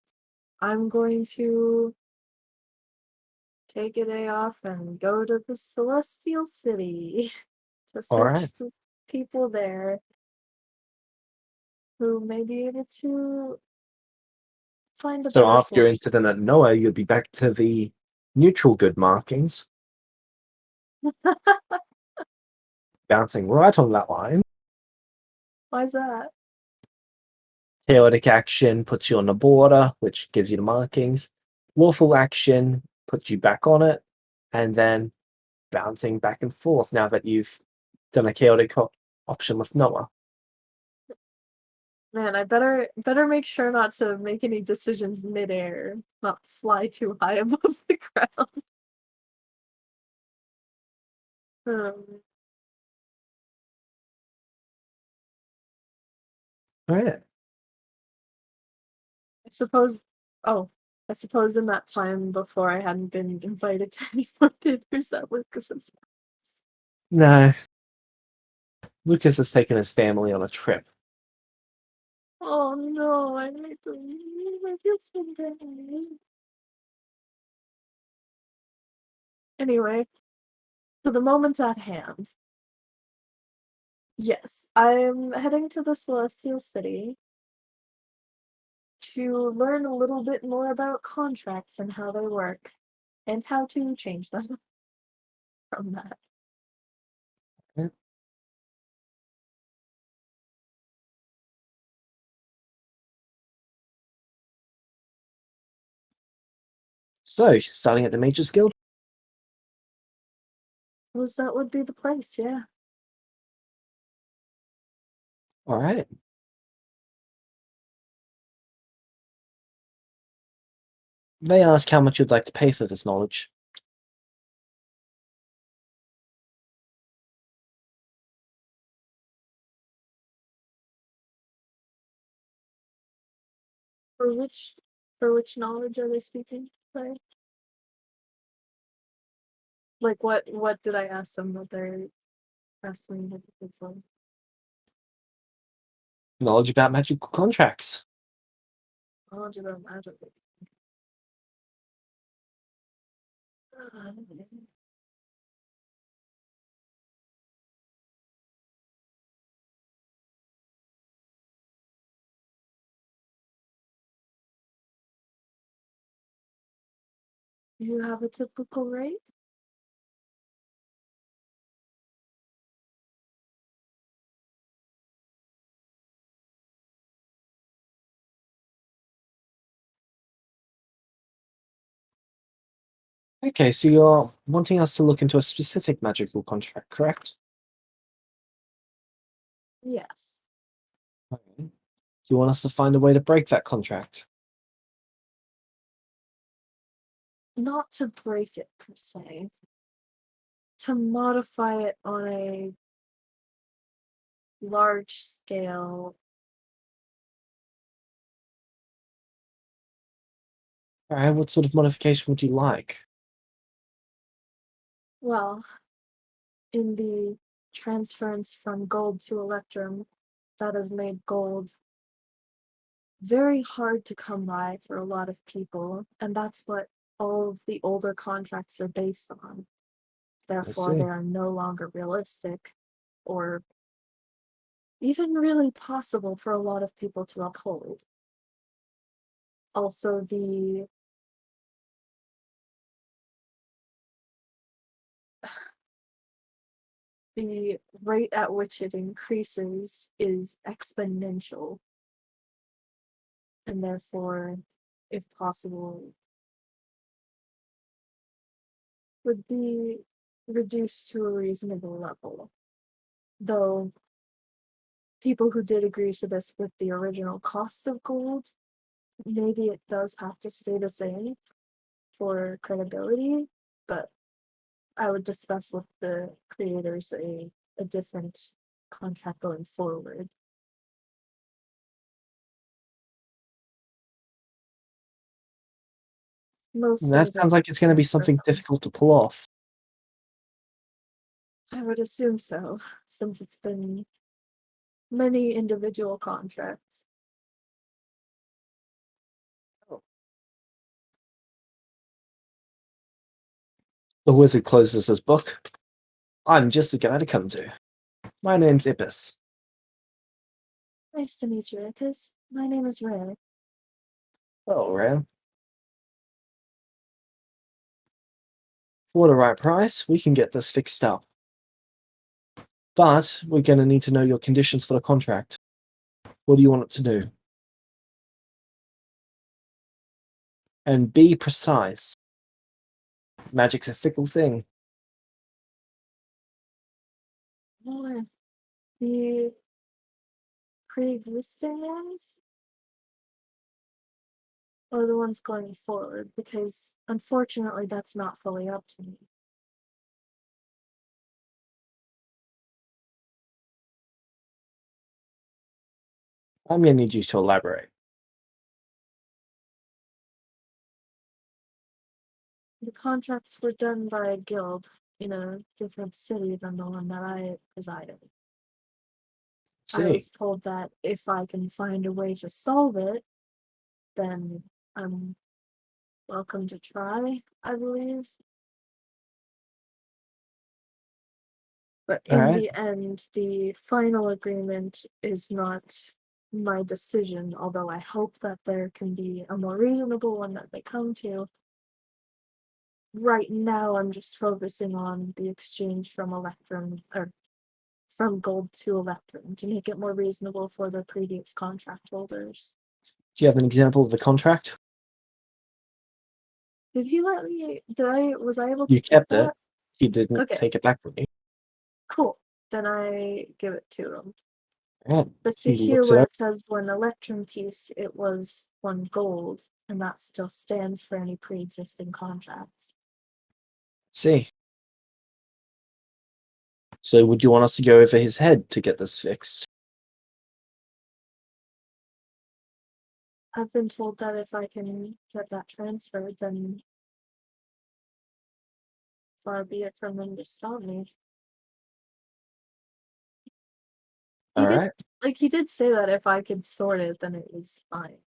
I'm going to take a day off and go to the Celestial City to All search right. for people there who may be able to find a So better after your solution to incident at this. Noah, you'll be back to the neutral good markings, bouncing right on that line. Why's that? Chaotic action puts you on the border, which gives you the markings. Lawful action puts you back on it, and then bouncing back and forth now that you've done a chaotic option with Noah. Man, I better make sure not to make any decisions midair, not fly too high above the ground. Um, All right. I suppose. Oh, I suppose in that time before I hadn't been invited to any more dinners at Lucas's house. No, Lucas has taken his family on a trip. Oh no, I need to leave. I feel so bad. Anyway, for the moment at hand. Yes, I'm heading to the Celestial City to learn a little bit more about contracts and how they work, and how to change them from that. Yeah. So, starting at the Mages Guild. Suppose that would be the place, yeah. All right. They ask how much you'd like to pay for this knowledge. For which for which knowledge are they speaking? Sorry. Like what did I ask them that they're asking me for? Knowledge about magical contracts. Knowledge about magic. You have a typical rate? Okay, so you're wanting us to look into a specific magical contract, correct? Yes. Okay. You want us to find a way to break that contract? Not to break it per se. To modify it on a large scale. All right, what sort of modification would you like? Well, in the transference from gold to electrum, that has made gold very hard to come by for a lot of people, and that's what all of the older contracts are based on. I Therefore, see. they are no longer realistic or even really possible for a lot of people to uphold. Also, the the rate at which it increases is exponential, and therefore, if possible, would be reduced to a reasonable level. Though people who did agree to this with the original cost of gold, maybe it does have to stay the same for credibility, but I would discuss with the creators a different contract going forward. Mostly That sounds like it's going to be something difficult to pull off. I would assume so, since it's been many individual contracts. The wizard closes his book. I'm just the guy to come to. My name's Ippus. Nice to meet you, Ickes. My name is Ray. Oh, Ram. For the right price, we can get this fixed up. But we're going to need to know your conditions for the contract. What do you want it to do? And be precise. Magic's a fickle thing. Or the pre-existing ones? Or the ones going forward? Because unfortunately, that's not fully up to me. I'm going to need you to elaborate. The contracts were done by a guild in a different city than the one that I presided. I See. was told that if I can find a way to solve it, then I'm welcome to try, I believe. But All in right. the end, the final agreement is not my decision, although I hope that there can be a more reasonable one that they come to. Right now, I'm just focusing on the exchange from Electrum, or from gold to Electrum, to make it more reasonable for the previous contract holders. Do you have an example of the contract? Did he let me? Was I able to You keep kept it. that? He didn't Okay, take it back from you. cool. Then I give it to him. All right. But to He hear looks it where up. it says one Electrum piece, it was one gold, and that still stands for any pre-existing contracts. See. So would you want us to go over his head to get this fixed? I've been told that if I can get that transferred, then far be it from them to stop me. All right. He did say that if I could sort it, then it was fine.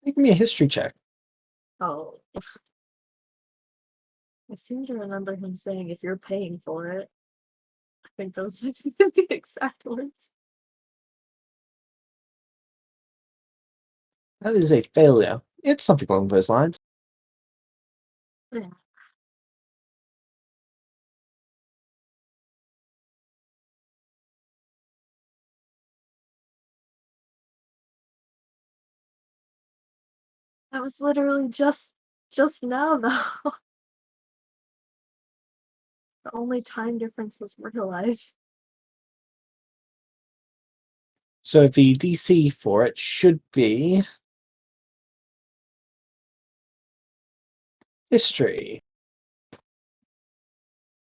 Give me a history check. Oh, I seem to remember him saying if you're paying for it. I think those might be the exact words. That is a failure. It's something along those lines. Yeah. That was literally just now though. The only time difference was real life. So the DC for it should be history.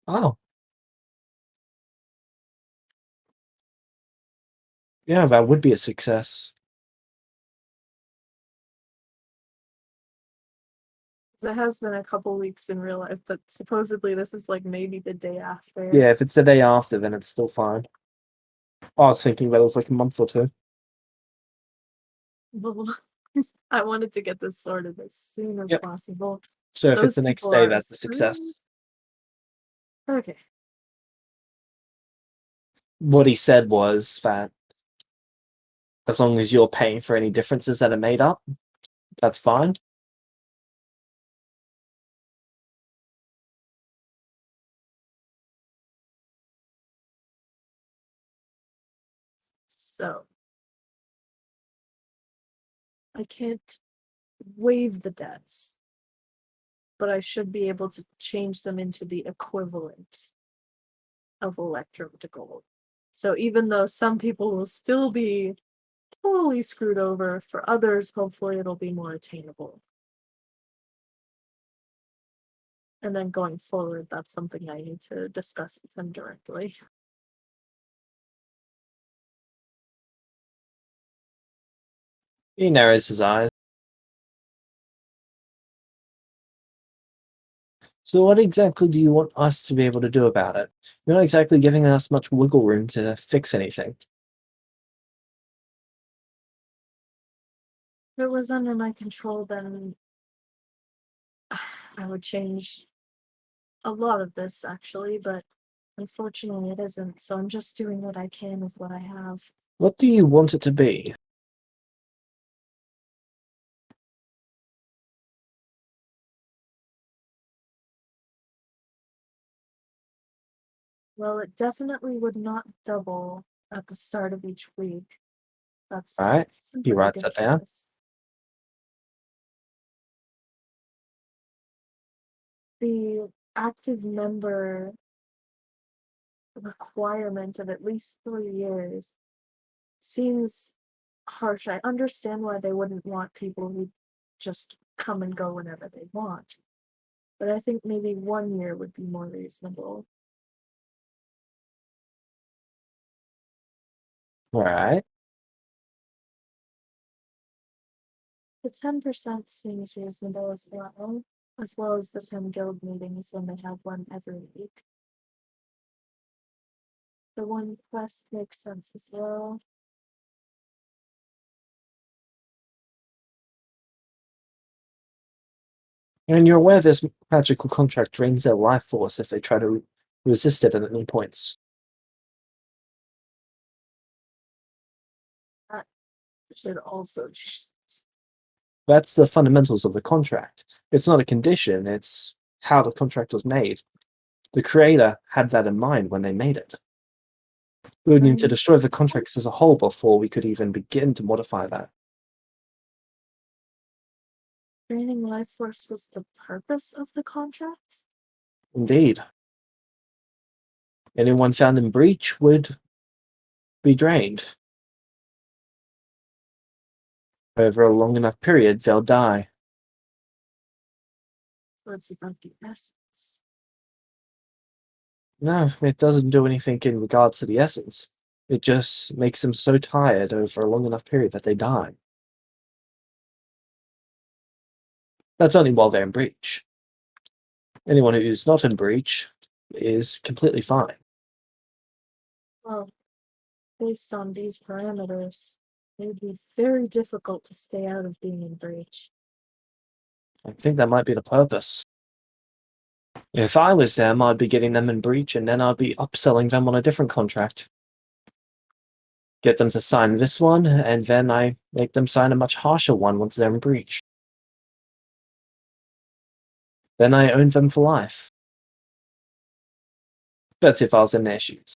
Oh. Yeah, that would be a success. It has been a couple weeks in real life, but supposedly this is like maybe the day after. Yeah, if it's the day after, then it's still fine. I was thinking that it was like a month or two. I wanted to get this sorted as soon as Yep. possible. So if it's Those the next people day, are that's a success. Okay. What he said was that as long as you're paying for any differences that are made up, that's fine. So I can't waive the debts, but I should be able to change them into the equivalent of electrum to gold. So even though some people will still be totally screwed over, for others, hopefully it'll be more attainable. And then going forward, that's something I need to discuss with him directly. He narrows his eyes. So what exactly do you want us to be able to do about it? You're not exactly giving us much wiggle room to fix anything. If it was under my control, then I would change a lot of this actually, but unfortunately it isn't, so I'm just doing what I can with what I have. What do you want it to be? Well, it definitely would not double at the start of each week. That's Alright, he simply writes that down. ridiculous. The active member requirement of at least 3 years seems harsh. I understand why they wouldn't want people who just come and go whenever they want, but I think maybe 1 year would be more reasonable. Alright. The 10% seems reasonable as well as the 10 guild meetings when they have one every week. The one quest makes sense as well. And you're aware this magical contract drains their life force if they try to resist it at any points. That should also change. That's the fundamentals of the contract. It's not a condition, it's how the contract was made. The creator had that in mind when they made it. We would need to destroy the contracts as a whole before we could even begin to modify that. Draining life force was the purpose of the contracts? Indeed. Anyone found in breach would be drained. Over a long enough period, they'll die. What's about the essence? No, it doesn't do anything in regards to the essence. It just makes them so tired over a long enough period that they die. That's only while they're in breach. Anyone who's not in breach is completely fine. Well, based on these parameters, it would be very difficult to stay out of being in breach. I think that might be the purpose. If I was them, I'd be getting them in breach and then I'd be upselling them on a different contract. Get them to sign this one, and then I make them sign a much harsher one once they're in breach. Then I own them for life. That's if I was in their shoes.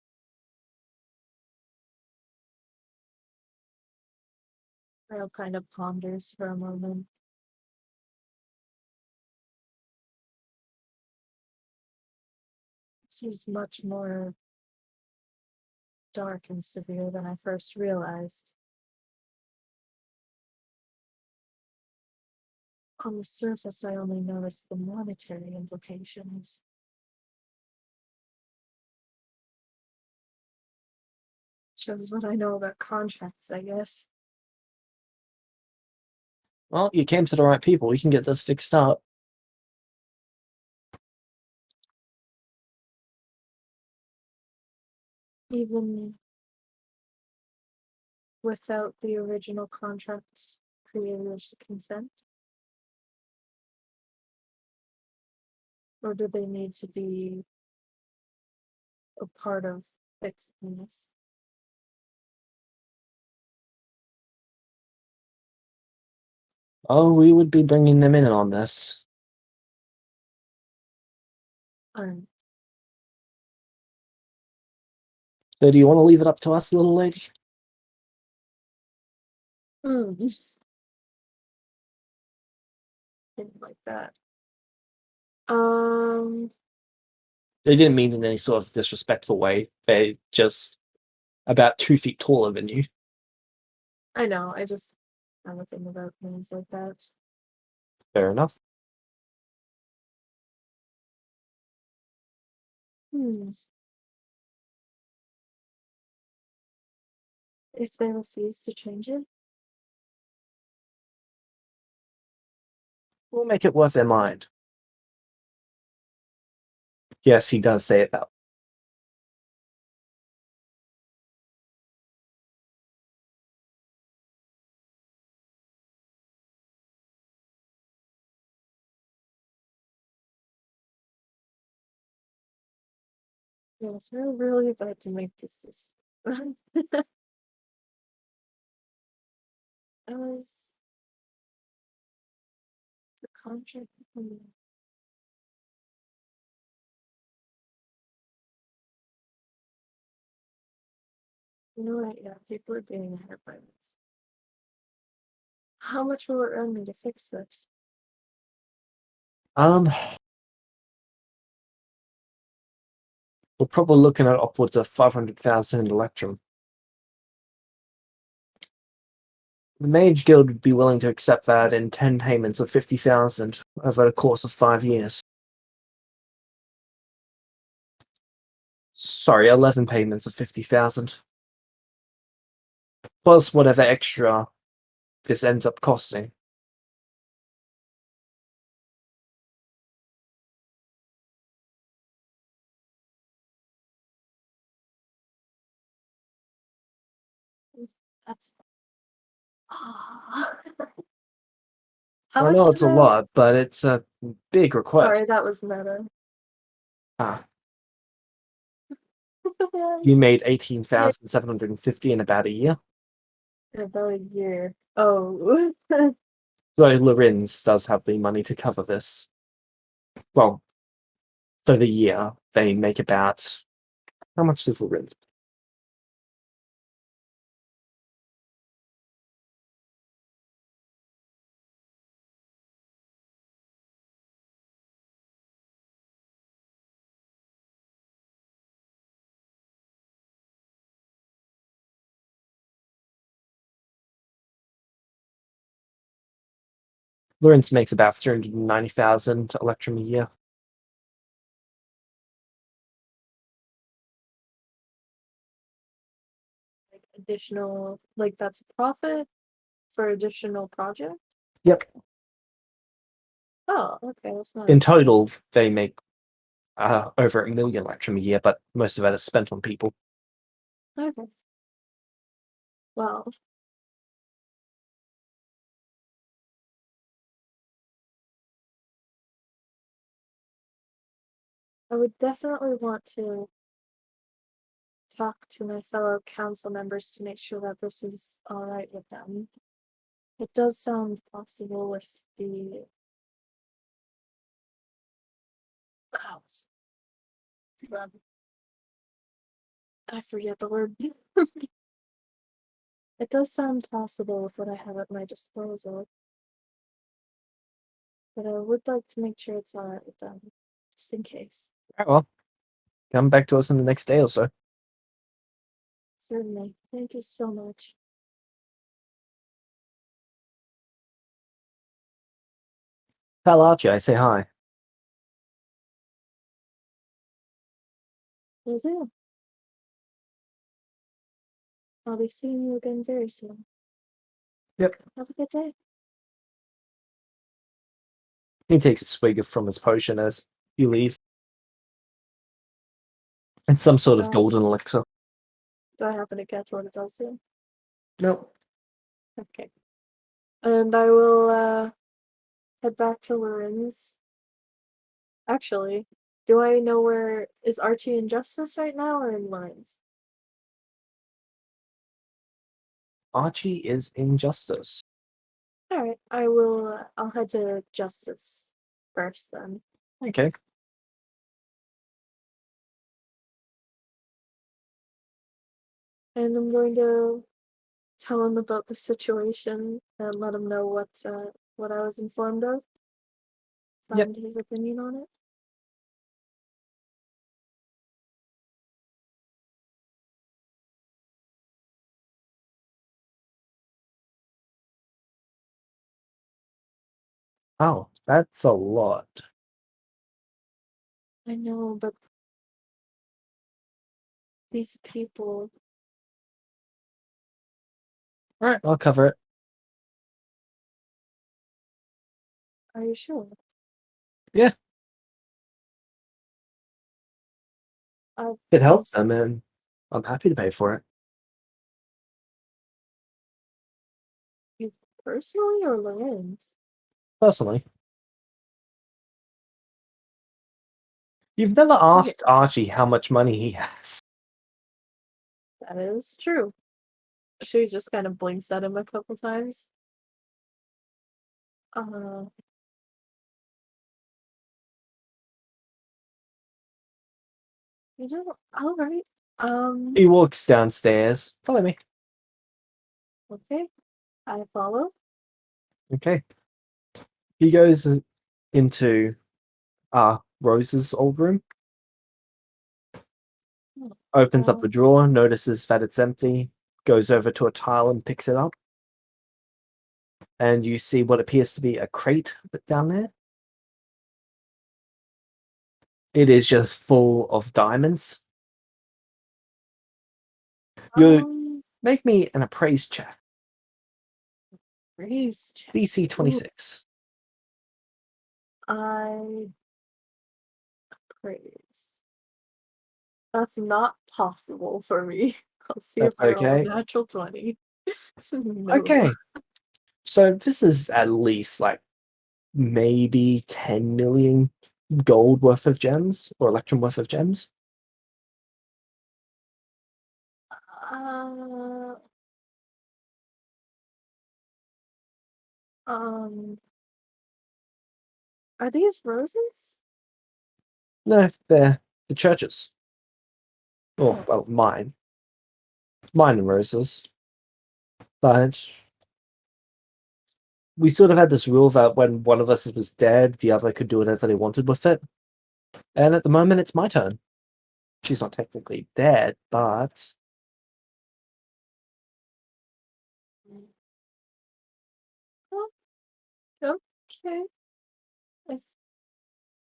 Rail kind of ponders for a moment. This is much more dark and severe than I first realized. On the surface, I only noticed the monetary implications. Shows what I know about contracts, I guess. Well, you came to the right people. We can get this fixed up. Even without the original contract creator's consent? Or do they need to be a part of fixing this? Oh, we would be bringing them in on this. Um, So do you want to leave it up to us, little lady? Hmm. Didn't like that. They didn't mean in any sort of disrespectful way. They're just about 2 feet taller than you. I know. I just have a thing about things like that. Fair enough. Hmm. If they refuse to change it, We'll make it worth their mind. Yes, he does say it that. yes, we're really about to make this. I was the contract. You know what? Yeah, people are getting ahead by this. How much will it earn me to fix this? Um, we're probably looking at upwards of 500,000 in Electrum. The Mage Guild would be willing to accept that in 10 payments of 50,000 over the course of 5 years. Sorry, 11 payments of 50,000. Plus whatever extra this ends up costing. That's how I much know it's did a I? lot, but it's a big request. Sorry, that was meta. Ah, you made Yeah, 18,750 in about a year. in about a year. Oh, Though Lorenz does have the money to cover this. Well, for the year, they make about. How much does Lorenz? Lorenz makes about 390,000 Electrum a year. like additional, like that's a profit for additional project. Yep. Oh, okay, that's not In total, they make over 1 million Electrum a year, but most of that is spent on people. okay. Well, I would definitely want to talk to my fellow council members to make sure that this is all right with them. It does sound possible with the house. I forget the word. It does sound possible with what I have at my disposal, but I would like to make sure it's alright with them, just in case. Right, well, come back to us in the next day or so. Certainly. Thank you so much. Tell Archie I say hi. Will do. I'll be seeing you again very soon. Yep. Have a good day. He takes a swig from his potion as you leave. It's some sort of golden elixir. Do I happen to catch what it does soon? Nope. Okay. And I will head back to Lorenz. Actually, do I know where is Archie in Justice right now or in Lorenz? Archie is in Justice. Alright, I will I'll head to Justice first then. Okay. And I'm going to tell him about the situation and let him know what I was informed of. Yep. Find his opinion on it. Oh, that's a lot. I know, but these people. All right, I'll cover it. Are you sure? Yeah, I it helps them, was and I'm happy to pay for it. you personally or Lorenz? Personally, you've never Okay, asked Archie how much money he has. that is true. She just kind of blinks at him a couple times. Uh, all right. He walks downstairs. Follow me. Okay, I follow. Okay. He goes into Rose's old room, opens up the Um, drawer, notices that it's empty, goes over to a tile and picks it up. And you see what appears to be a crate down there. It is just full of diamonds. You make me an appraise check. raise check. DC Ooh, 26. I praise. That's not possible for me. I'll see if That's I roll a okay. natural 20. No. Okay. So this is at least like maybe 10 million gold worth of gems or electrum worth of gems. Uh, um, are these roses? No, they're the churches. Oh, Oh, well, mine. Mine and Rose's. But we sort of had this rule that when one of us was dead, the other could do whatever they wanted with it. And at the moment, it's my turn. She's not technically dead, but oh, okay. If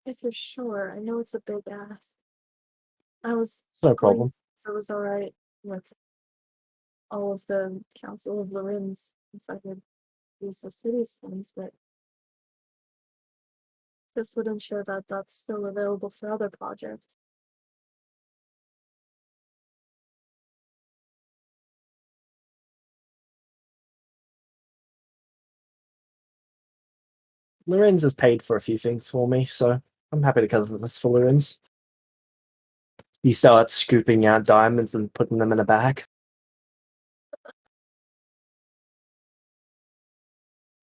if you're sure, I know it's a big ask. I was it's no going problem. if it was all right with all of the Council of Lorenz if I could use the city's funds, but this would ensure that that's still available for other projects. Lorenz has paid for a few things for me, so I'm happy to cover this for Lorenz. He starts scooping out diamonds and putting them in a bag.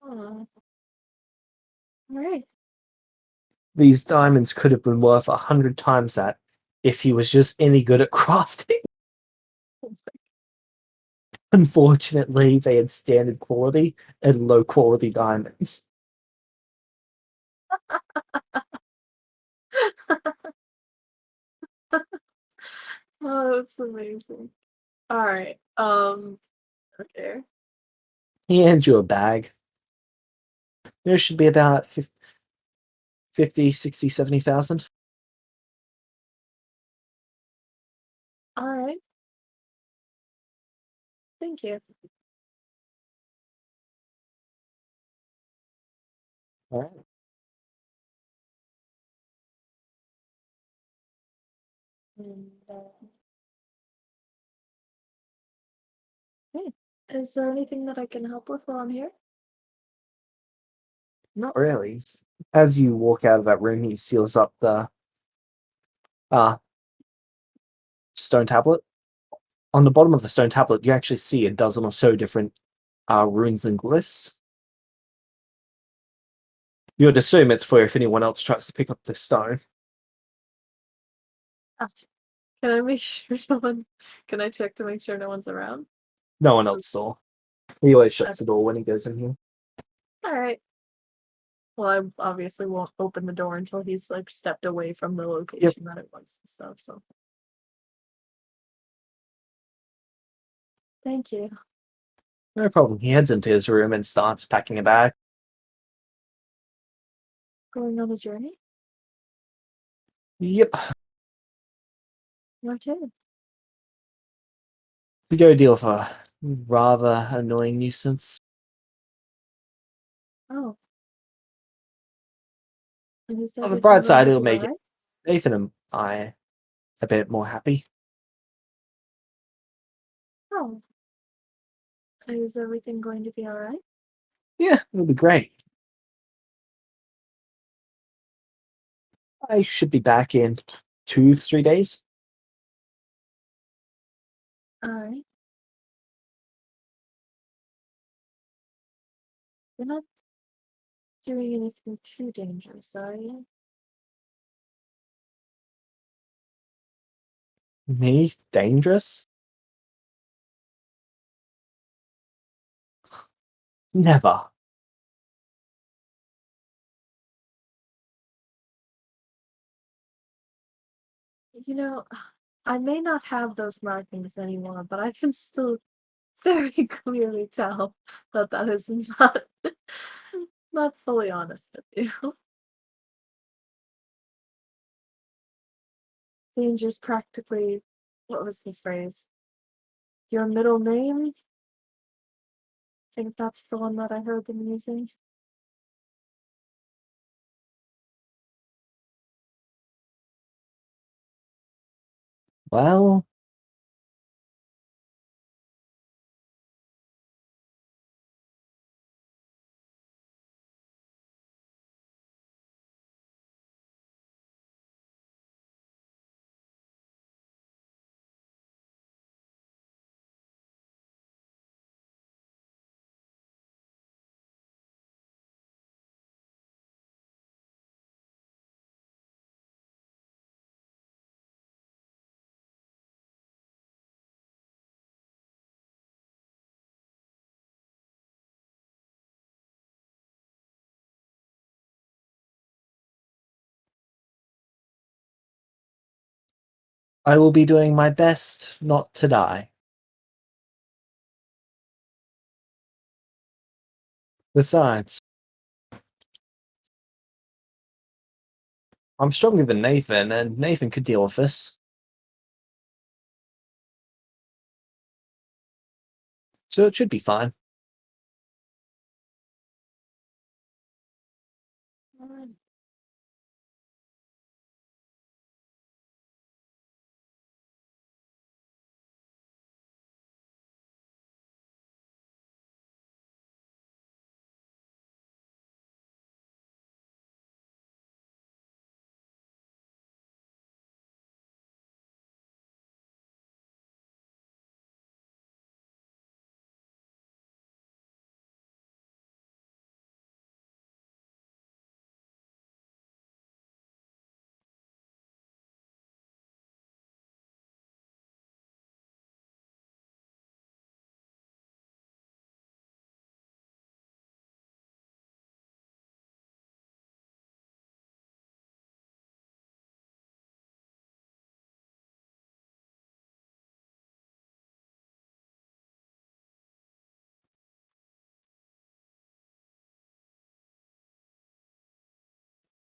Oh, all right. These diamonds could have been worth 100 times that if he was just any good at crafting. Unfortunately, they had standard quality and low quality diamonds. Oh, that's amazing. All right. Okay. He hands you a bag. There should be about 50, 60, 70,000. All right. Thank you. All right. And hey, is there anything that I can help with while I'm here? Not really. As you walk out of that room, he seals up the uh, stone tablet. On the bottom of the stone tablet, you actually see a dozen or so different runes and glyphs. You would assume it's for if anyone else tries to pick up this stone. Ah, can I make sure no one? Can I check to make sure no one's around? No one else saw. He always shuts the door when he goes in here. All right. Well, I obviously won't open the door until he's like stepped away from the location that it was and stuff. So, thank you. No problem. He heads into his room and starts packing a bag. Going on a journey? Yep. Where to? We go deal with a rather annoying nuisance. Oh, and is On the everything bright going side, to it'll be all make right? Nathan and I a bit more happy. Oh, is everything going to be all right? Yeah, it'll be great. I should be back in 2, 3 days. All right. You're not doing anything too dangerous, are you? Me? Dangerous? Never. You know, I may not have those markings anymore, but I can still very clearly tell that that is not not fully honest of you. Danger's practically, what was the phrase? Your middle name? I think that's the one that I heard them using. Well, I will be doing my best not to die. Besides, I'm stronger than Nathan, and Nathan could deal with this. So it should be fine. Alright.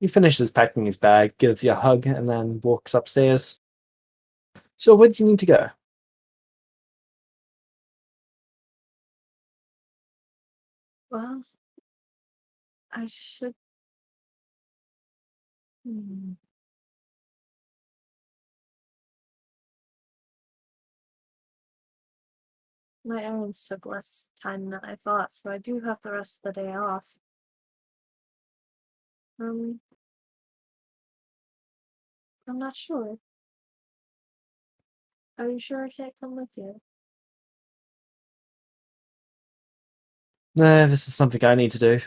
He finishes packing his bag, gives you a hug, and then walks upstairs. So where do you need to go? Well, I should. Hmm. My errands took less time than I thought, so I do have the rest of the day off. Um, I'm not sure. Are you sure I can't come with you? No, this is something I need to do.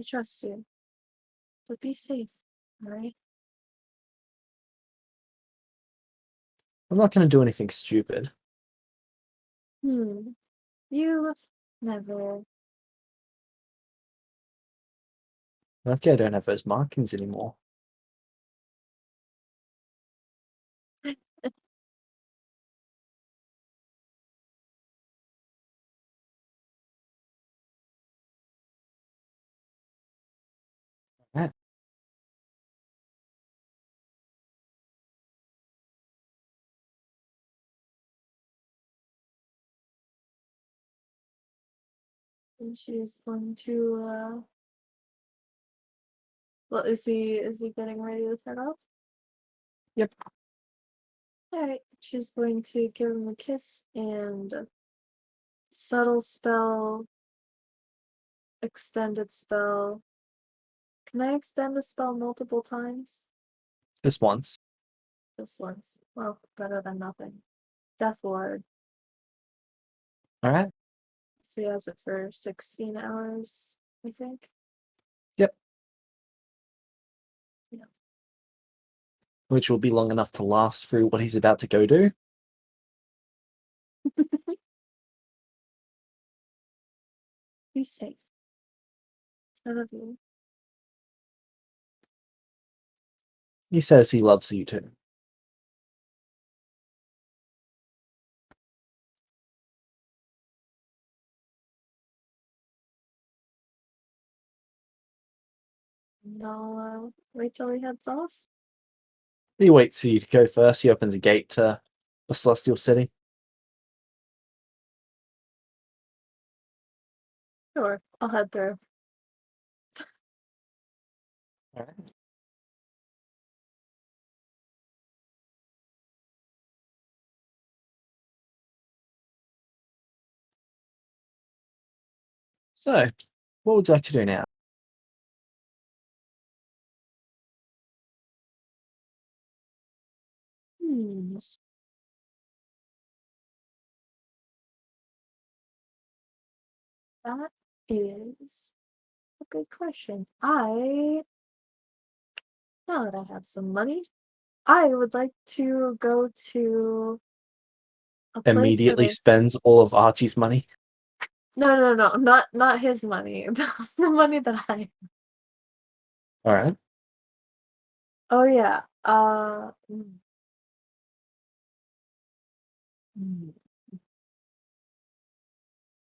I trust you. But be safe, alright? I'm not going to do anything stupid. You never. Okay, I don't have those markings anymore. Right. And she's going to, well, is he getting ready to turn off? Yep. Alright, she's going to give him a kiss and subtle spell, extended spell. Can I extend a spell multiple times? Just once. Just once. Well, better than nothing. Death Ward. All right. So he has it for 16 hours, I think. Yep. Yeah. Which will be long enough to last through what he's about to go do. Be safe. I love you. He says he loves you too. And I'll wait till he heads off. He waits for you to go first. He opens a gate to the Celestial City. Sure, I'll head through. All right. So, what would you like to do now? Hmm. That is a good question. Now that I have some money, I would like to go to a place that Immediately is spends all of Archie's money. no, not his money. The money that I All right. Oh yeah. Mm.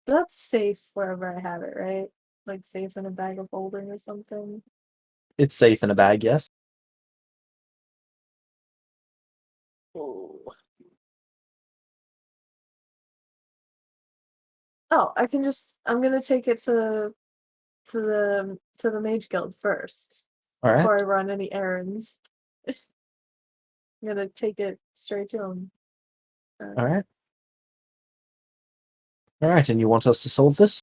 That's safe wherever I have it, right? Like safe in a bag of holding or something. It's safe in a bag, yes. Oh. Oh, I'm gonna take it to the Mage Guild first All right. before I run any errands. I'm gonna take it straight to him. All right. All right. And you want us to solve this?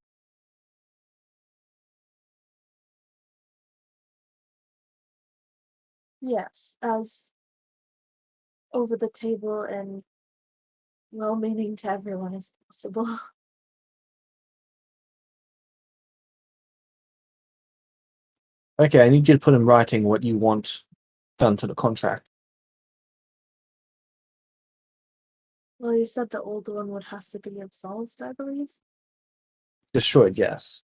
Yes, as over the table and well-meaning to everyone as possible. Okay. I need you to put in writing what you want done to the contract. Well, you said the old one would have to be absolved, I believe. Destroyed, yes.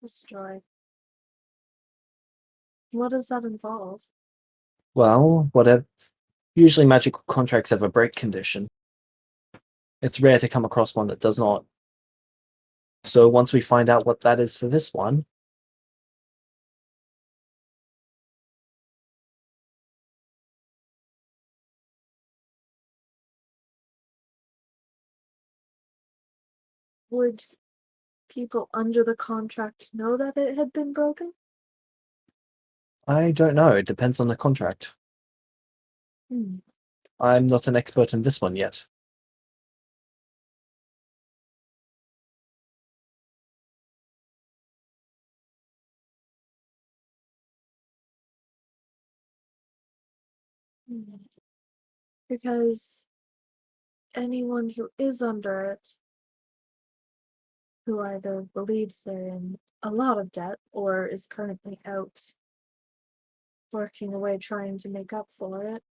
Destroyed. What does that involve? Well, whatever. Usually, magical contracts have a break condition. It's rare to come across one that does not. So once we find out what that is for this one, Would people under the contract know that it had been broken? I don't know. It depends on the contract. Hmm. I'm not an expert in this one yet. Hmm. Because anyone who is under it who either believes they're in a lot of debt or is currently out working away trying to make up for it.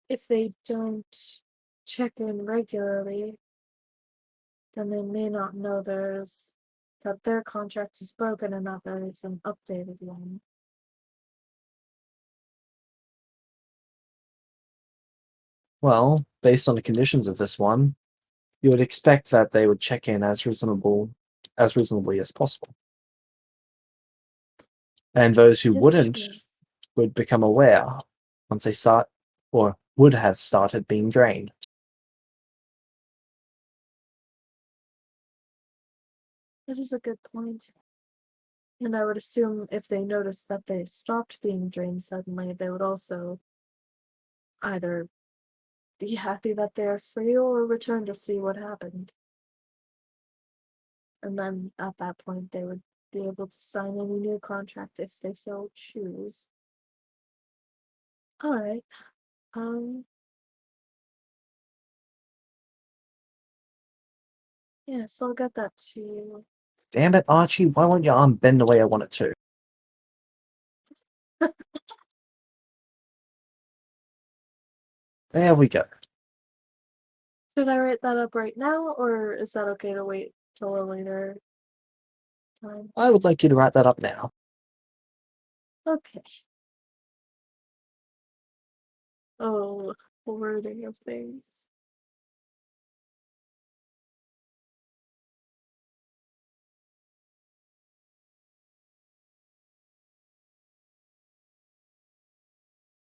If they don't check in regularly, then they may not know that their contract is broken and that there is an updated one. Well, based on the conditions of this one, you would expect that they would check in as reasonably as possible. And those who It is wouldn't true. would become aware once they start or would have started being drained. That is a good point. And I would assume if they noticed that they stopped being drained suddenly, they would also either be happy that they're free or return to see what happened. And then at that point, they would be able to sign any new contract if they so choose. All right. Yes, I'll get that to you. Damn it, Archie, why won't your arm bend the way I want it to? There we go. Should I write that up right now, or is that okay to wait till a later time? I would like you to write that up now. Okay. Oh, wording of things.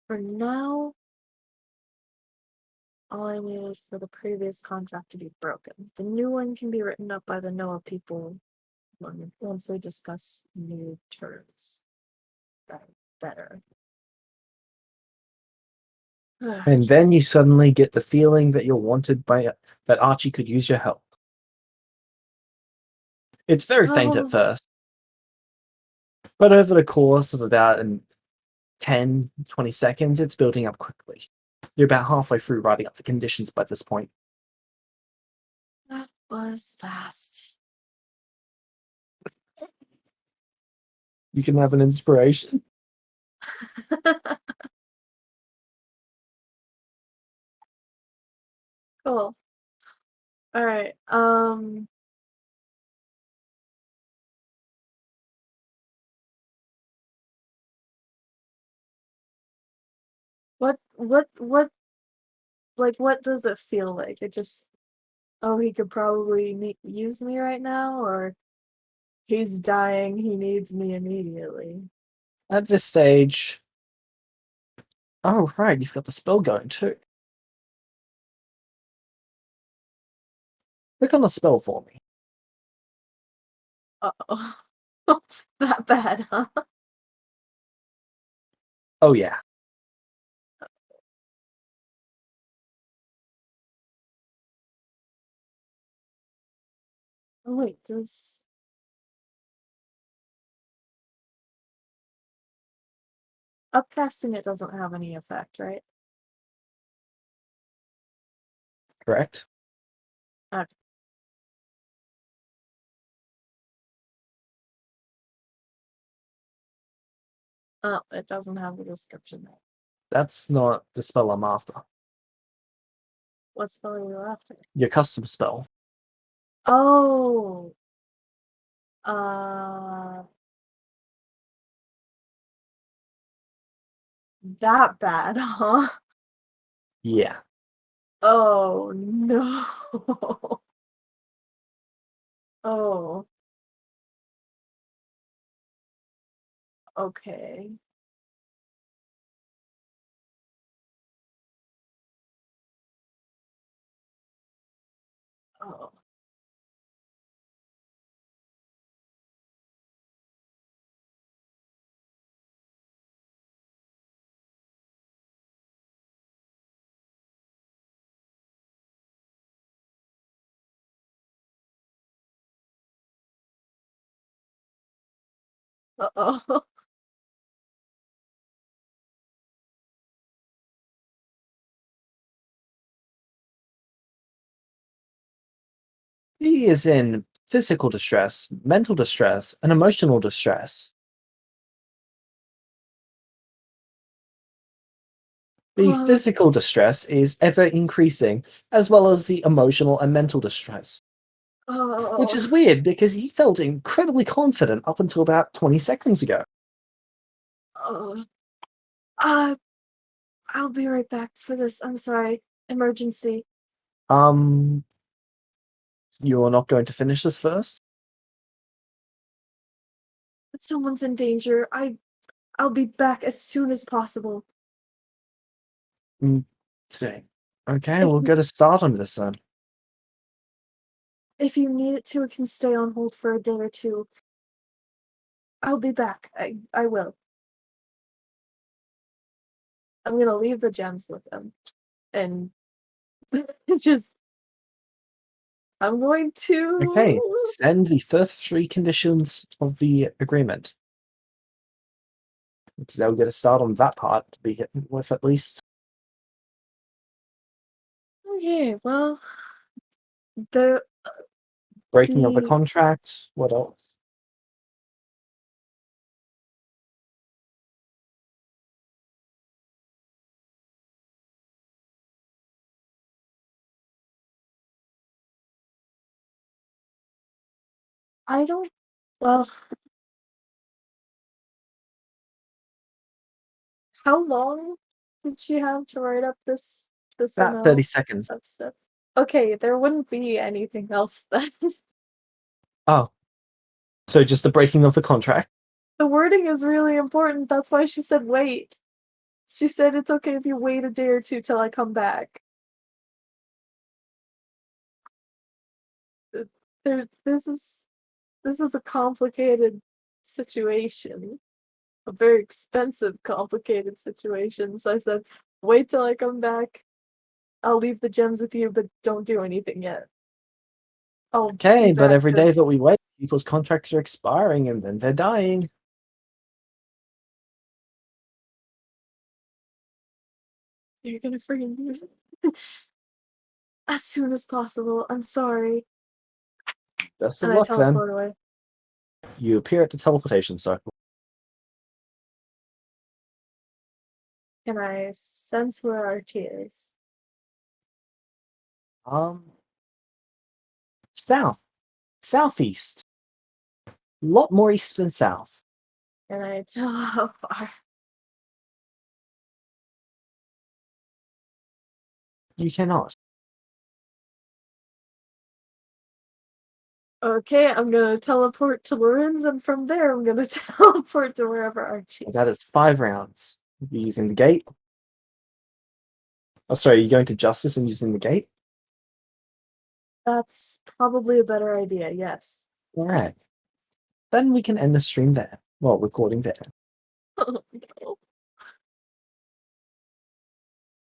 For now, all I need is for the previous contract to be broken. The new one can be written up by the NOAA people once we discuss new terms that are better. And then you suddenly get the feeling that you're wanted by that Archie could use your help. It's very faint at Oh, first, but over the course of about 10, 20 seconds, it's building up quickly. You're about halfway through writing up the conditions by this point. that was fast. You can have an inspiration. Cool. All right. What like what does it feel like? It just oh, he could probably use me right now, or he's dying, he needs me immediately. At this stage, oh right, you've got the spell going too. Click on the spell for me. Uh-oh. That bad, huh? Oh yeah. Oh wait, does upcasting it doesn't have any effect, right? Correct. Okay. Oh, it doesn't have the description there. That's not the spell I'm after. What spell are you after? Your custom spell. Oh, uh, that bad, huh? Yeah. Oh no. Oh, okay. Oh, uh-oh. He is in physical distress, mental distress, and emotional distress. The Oh, physical distress is ever increasing, as well as the emotional and mental distress. Which oh, is weird because he felt incredibly confident up until about 20 seconds ago. oh. Uh, I'll be right back for this. I'm sorry. Emergency. Um, you're not going to finish this first? Someone's in danger. I'll be back as soon as possible. Today. Okay, If we'll you, get a start on this then. if you need it to, it can stay on hold for a day or two. I'll be back. I will. I'm gonna leave the gems with them. And just I'm going Okay, to send the first three conditions of the agreement. Because they'll get a start on that part to begin with at least. Okay, well the Breaking of the the contract. What else? I don't well how long did she have to write up this About 30 amount seconds. of stuff? Okay, there wouldn't be anything else then. Oh, so just the breaking of the contract? The wording is really important. That's why she said wait. She said it's okay if you wait a day or two till I come back. There this is a complicated situation. A very expensive, complicated situation. So I said, wait till I come back. I'll leave the gems with you, but don't do anything yet. I'll be Okay, but back every to day that we wait, people's contracts are expiring and then they're dying. you're gonna freaking do it. As soon as possible. I'm sorry. Best of And I luck then. teleport away. You appear at the teleportation circle. Can I sense where Archie is? Um, south, southeast. A lot more east than south. Can I tell how far? You cannot. Okay, I'm gonna teleport to Lorenz, and from there I'm gonna teleport to wherever Archie is. That is 5 rounds. You're using the gate. Oh, sorry, you're going to justice and using the gate? That's probably a better idea, yes. Alright. Then we can end the stream there. Well, recording there.